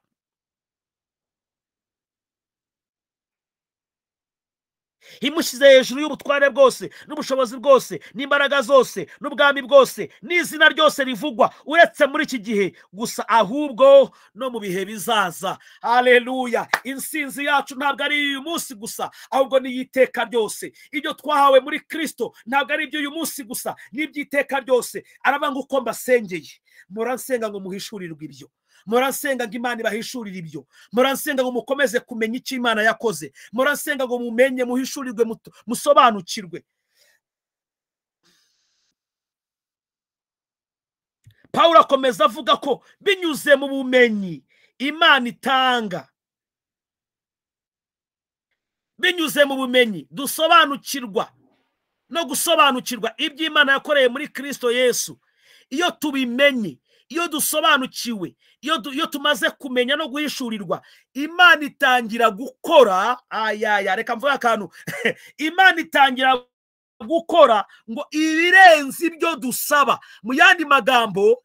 Imushyize hejuru y'ubutware bwose n'ubushobozi bwose n'imbaraga zose n'ubwami bwose n'izina ryose rivugwa, uretse muri iki gihe gusa, ahubwo no mu bihe bizaza. Haleluya! Insinzi yacu ntabwo ari uyu munsi gusa, ahubwo ni y'iteka ryose. Ibyo twahawe muri Kristo ntabwo ari iby'uyu munsi gusa, ni iby'iteka ryose. Aravuga ngo uko mbasengeye, muransenga ngo muhishurirwe ibyo, muransenga ngo Imana ibahishurire ibyo, muransenga ngo mukomeze kumenya icyo Imana yakoze, muransenga ngo mumenye, muhishurirwe, musobanukirwe. Pawulo akomeza avuga ko binyuze mu bumenyi Imana itanga, binyuze mu bumenyi dusobanukirwa no gusobanukirwa ibyo Imana yakoreye muri Kristo Yesu. Iyo tubimenye, iyo dusobanukiwe, iyo tumaze kumenya no guhishurirwa, Imana itangira gukora. Reka mvuge akantu. Imana itangira gukora ngo ibirenze ibyo dusaba. Mu yandi magambo,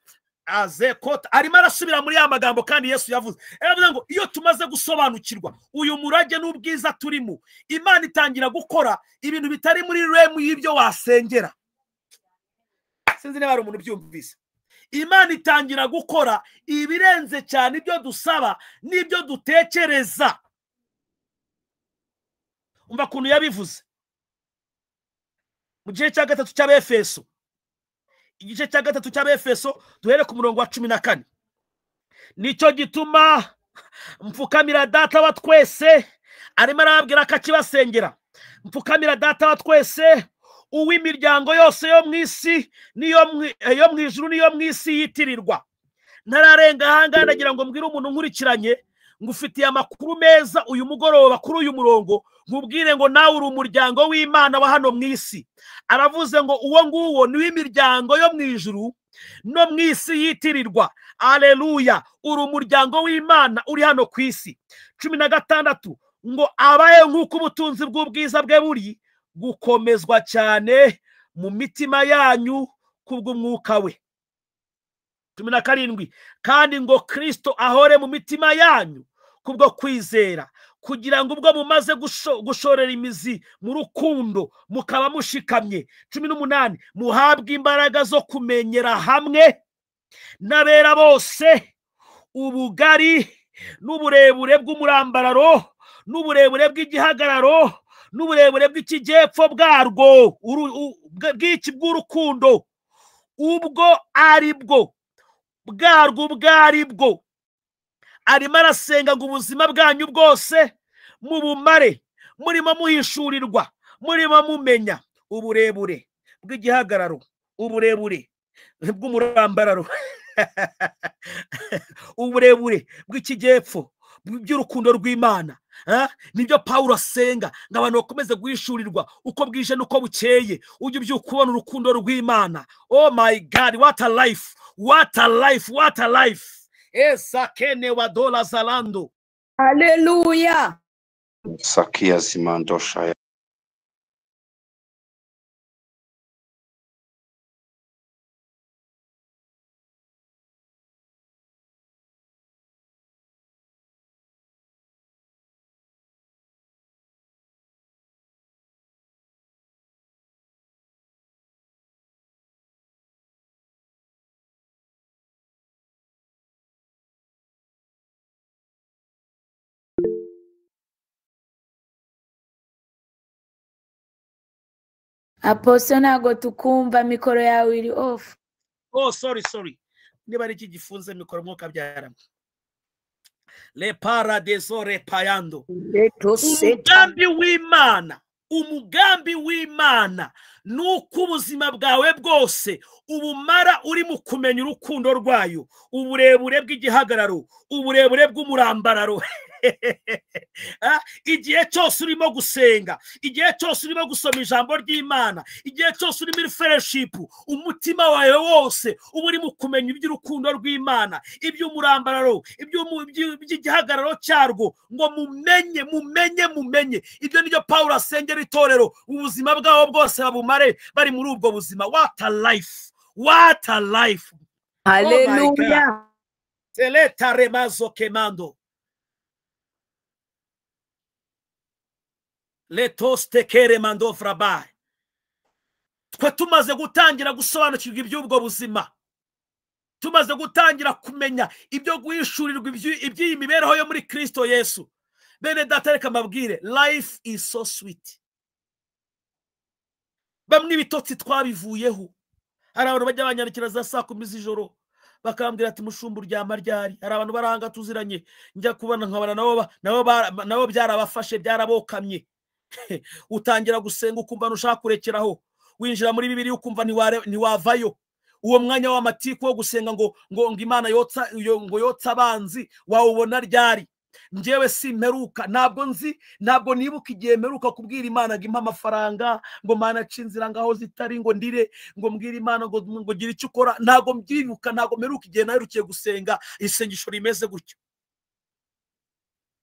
arimo arasubira muri ya magambo kandi Yesu yavuze. Aravuga ngo iyo tumaze gusobanukirwa uyu murage n'ubwiza turimo, Imana itangira gukora ibintu bitari muri remu y'ibyo wasengera. Sinzi niba hari umuntu byumvise. Imana itangira gukora ibirenze cyane ibyo dusaba n'ibyo dutekereza. Umva kuntu yabivuze mu gice cya 3 cy'Abefeso. Igice cya 3 cy'Abefeso duhere ku murongo wa 14. Nicyo gituma mfukamira Data wa twese, arimo arababwira ko akibasengera. Mfukamira Data wa twese, uw'imiryango yose yo mu isi yo mu ijuru n'iyo mu isi yitirirwa. Ntararenga ahanga ndagira ngo mbwire umuntu nkurikiranye ngo ufitiye amakuru meza uyu mugoroba kuri uyu murongo, nkubwire ngo nawe uri umuryango w'Imana wa hano mu isi. Aravuze ngo uwo nguwo ni w'imiryango yo mu ijuru no mu isi yitirirwa. Aleluya! Uri umuryango w'Imana uri hano ku isi. 16 ngo abaye nk'uko ubutunzi bw'ubwiza bwe buri gukomezwa cyane mu mitima yanyu kubw'umwuka we. 17 kandi ngo Kristo ahore mu mitima yanyu kubwo kwizera, kugira ngo ubwo mumaze gushorera imizi mu rukundo mukaba mushikamye. 18 muhabwe imbaraga zo kumenyera hamwe n'abera bose ubugari n'uburebure bw'umurambararo n'uburebure bw'igihagararo n'uburebure bw'ikijyepfo bwarwo, bw'iki bw'urukundo ubwo ari bwo bwarwo ubwo ari bwo. Arimo arasenga ngo ubuzima bwanyu bwose mubumare murimo muhishurirwa, murimo mumenya uburebure bw'igihagararo, uburebure bw'umurambararo uburebure bw'ikijyepfo by'urukundo rw'Imana. Nibyo Pawulo asenga ngo abantu bakomeze guhishurirwa uko bwije n'uko bukeye, ujye ubyuka ubona urukundo rw'Imana. Oh my God, what a life, what a life, what a life. Esa kene wa dola zalando. Haleluya! Sakia zimandosha. Apostle ntago tukumva, mikoro yawe iri off. Oh, sorry. niba ari iki gifunze mikoro mwuka byarama le paradeso repayando umugambi w'Imana nuko ubuzima bwawe bwose ubumara uri mu kumenya urukundo rwayo, uburebure bw'igihagararo, uburebure bw'umurambararo. Igihe cyose urimo gusenga, igihe cyose urimo gusoma ijambo ry'Imana, igihe cyose uri muri fellowship, umutima wawe wose uba uri mu kumenya iby'urukundo rw'Imana, iby'umurambararo, iby'igihagararo cyarwo, ngo mumenye. Ibyo nibyo Pawulo asengera itorero, ubuzima bwabo bwose babumare bari muri ubwo buzima. What a life, what a life. Hallelujah. Teleta remazo kemando. Letos tekere mando frabai. Twe tumaze gutangira gusobanukirwa iby'ubwo buzima, tumaze gutangira kumenya ibyo guhishurirwa iby'iyi mibereho yo muri Kristo Yesu. Bene data reka mabwire, life is so sweet. Bamwe ibitotsi twabivuyeho. Hari abantu bajya banyandikira za saa 10 z'ijoro bakambwira ati mushumba uryama ryari. Hari abantu baranga tuziranye, njya kubana nkabana nabo byarabafashe, byarabokamye. Utangira gusenga ukumva nushaka kurekeraho, winjira muri Bibiliya ukumva ntiwavayo. Uwo mwanya w'amatiku wo gusenga ngo Imana yotsa abanzi wawubona ryari? Njyewe simperuka, ntabwo nibuka igihe mperuka kubwira Imana ngo impa amafaranga, ngo Mana aca inzira ngaho zitari, ngo ndire, ngo mbwira Imana ngo gira icyo ukora. Ntabwo mbyibuka, ntabwo mperuka igihe naherukiye gusenga isengesho rimeze gutyo.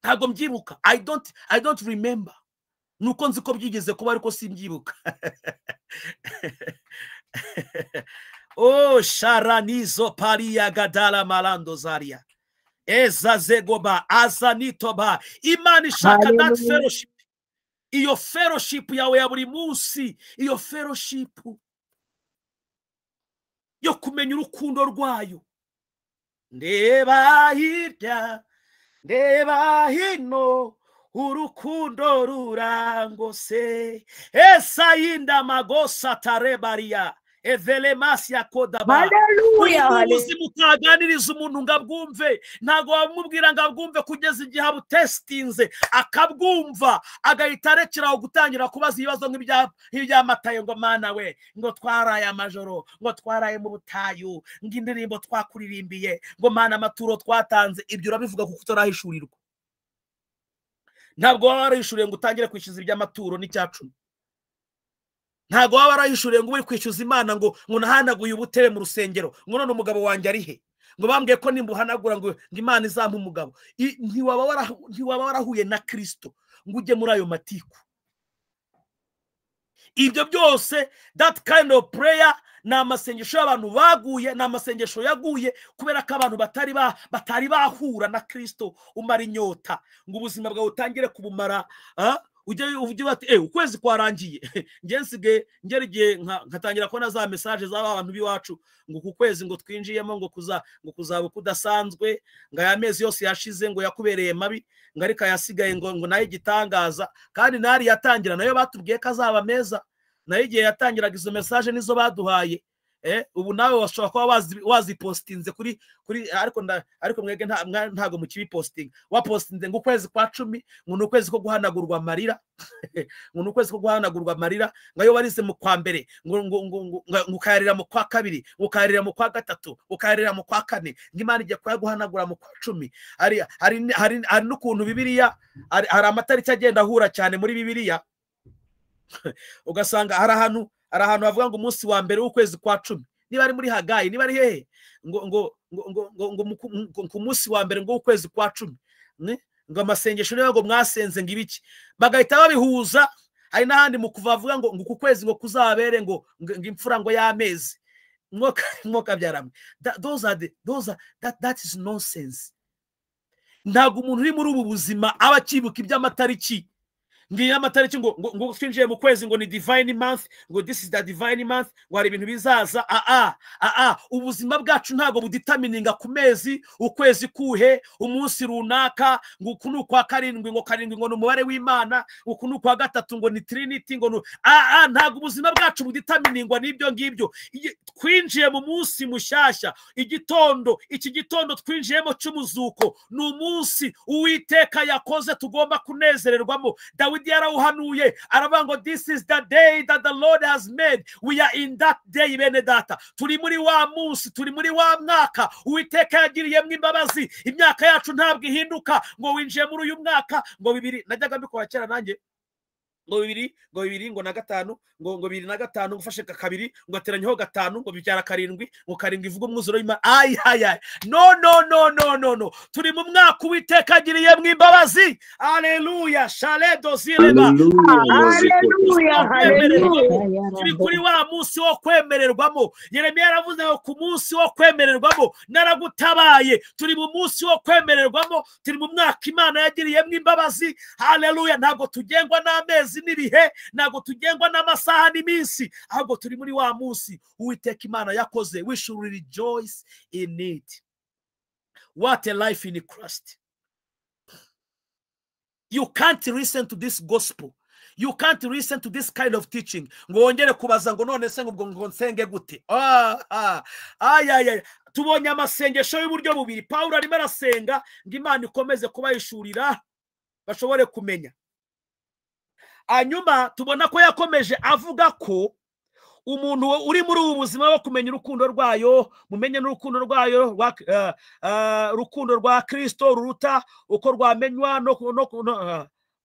Ntabwo mbyibuka. I don't remember. Nuko nzi ko byigeze kuba ariko simbyibuka. Oh sharanizo paria gadala malando zaria ezazegoba azanitoba. Imana ishaka that fellowship, iyo fellowship yawe ya buri munsi, iyo fellowship yo kumenya urukundo rwayo. Ndeba hirya, ndeba hino, urukundo rurangose. Esayinda magosa tarebaria evelemasia kodaba. Hallelujah. Ubuzima utaganiriza umuntu ngabwumve, ntago wamubwira ngabwumve kugeza igihe abutestinze akabwumva, agahita arekeraho gutangira kubaza ibibazo nk'ibyamataye, ngo Mana we, ngo twaraye amajoro, ngo twaraye mu butayu, ngo indirimbo twakuririmbiye, ngo Mana amaturo twatanze. Ibyo urabivuga kuko utarahishurirwa. Ntabwo waba warahishuriye ngo utangire kwishyuza iby'amaturo n'icyacumi. Ntabwo waba warahishuriye ngo uri kwishyuza Imana ngo nahanaguye ubutere mu rusengero, ngo none umugabo wanjye ari he, ngo bambwiye ko nimbuhanagura ngo Imana izampa umugabo. Ntiwaba warahuye na Kristo ngo ujye muri ayo matiku. Ibyo byose, that kind of prayer, ni amasengesho y'abantu baguye, ni amasengesho yaguye kubera ko abantu batari bahura na Kristo. Umara inyota ngo ubuzima bwawe utangire kubumara. Ujye bati ukwezi kwarangiye, njye nsigaye ngerigiye nkatangira kubona za message z'abantu biwacu ngo ku kwezi ngo twinjiyemo ngo kuzaba kudasanzwe, ngo aya mezi yose yashize ngo yakubereye mabi, ngo ariko yasigaye ngo nayo gitangaza. Kandi nari yatangira nayo batubwiye ko azaba meza, nayo igihe yatangiraga izo message nizo baduhaye. Ubu nawe washobora kuba wazipostinze kuri ariko mwege ntago mu kibi posting wapostinze ngo ukwezi kwa 10 ngo ukwezi ko guhanagurwa amarira ngo ukwezi ko guhanagurwa amarira, ngayo warize mu kwa mbere ngo ukayarira mu kwa kabiri, ukayarira mu kwa gatatu, ukayarira mu kwa kane, ng'Imana igiye guhanagura mu kwa 10. Hari n'ukuntu Bibiliya hari amatariki agenda ahura cyane muri Bibiliya. Ugasanga hari ahantu bavuga ngo umunsi wa mbere w'ukwezi kwa 10, niba ari muri Hagayi, niba ari hehe, ngo ku munsi wa mbere ngo ukwezi kwa 10, ngo amasengesho niba ngo mwasenze ngo ibiki, bagahita babihuza. Hari n'ahandi mu kuvavuga ngo ku kwezi ngo kuzabere ngo imfura ngo y'amezi. Mwoka byaramwe. That is nonsense. Ntago umuntu uri muri ubu buzima aba akibuka iby'amatariki. ngiye amatariki ngo twinjiye mu kwezi ngo ni divine month, ngo this is the divine month, ngo hari ibintu bizaza. Ubuzima bwacu ntago buditamininga ku mezi, ukwezi kuhe, umunsi runaka, ngo uku ni ukwa karindwi, ngo karindwi ngo ni umubare w'Imana, uku ni ukwa gatatu ngo ni Trinity, ngo ntago ubuzima bwacu buditaminingwa n'ibyo ngibyo. Twinjiye mu munsi mushyashya, iki gitondo twinjiyemo cy'umuzuko, ni umunsi Uwiteka yakoze tugomba kunezererwamo. Dawidi yarawuhanuye aravuga ngo this is the day that the Lord has made, we are in that day. Bene data, turi muri wa munsi, turi muri wa mwaka Uwiteka yagiriyemo imbabazi. Imyaka yacu ntabwo ihinduka ngo winjiye muri uyu mwaka ngo 2000, najyaga mbikora kera nanjye, ngo 2000 ngo na 5 ngo 2005 ngufashe kabiri ngo ateranyeho 5 ngo bibyara 7 ngo 7 ivuga umwuzuro w'Imana. No, turi mu mwaka Uwiteka agiriyemo imbabazi. Haleluya, shale dozireba. Haleluya. Turi kuri wa munsi wo kwemererwamo. Yeremiya yaravuze ngo ku munsi wo kwemererwamo naragutabaye. Turi mu munsi wo kwemererwamo, turi mu mwaka Imana yagiriyemo imbabazi. Haleluya. Ntabwo tugengwa n'amezi n'ibihe, ntabwo tugengwa n'amasaha n'iminsi, ahubwo turi muri wa munsi Uwiteka Imana yakoze. We should rejoice in it. What a life in Christ. You can't listen to this gospel, you can't listen to this kind of teaching ngo wongere kubaza ngo none se ngo nsenge gute. Tubonye amasengesho y'uburyo bubiri. Paulo arimo arasenga ngo Imana ikomeze kubayishurira bashobore kumenya. Hanyuma tubona ko yakomeje avuga ko umuntu uri muri ubu buzima bwo kumenya urukundo rwayo, mumenye n'urukundo rwayo, urukundo rwa Kristo ruruta uko rwamenywa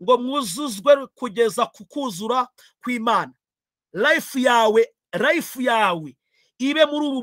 ngo mwuzuzwe kugeza ku kuzura kw'Imana. Life yawe ibe muri ubu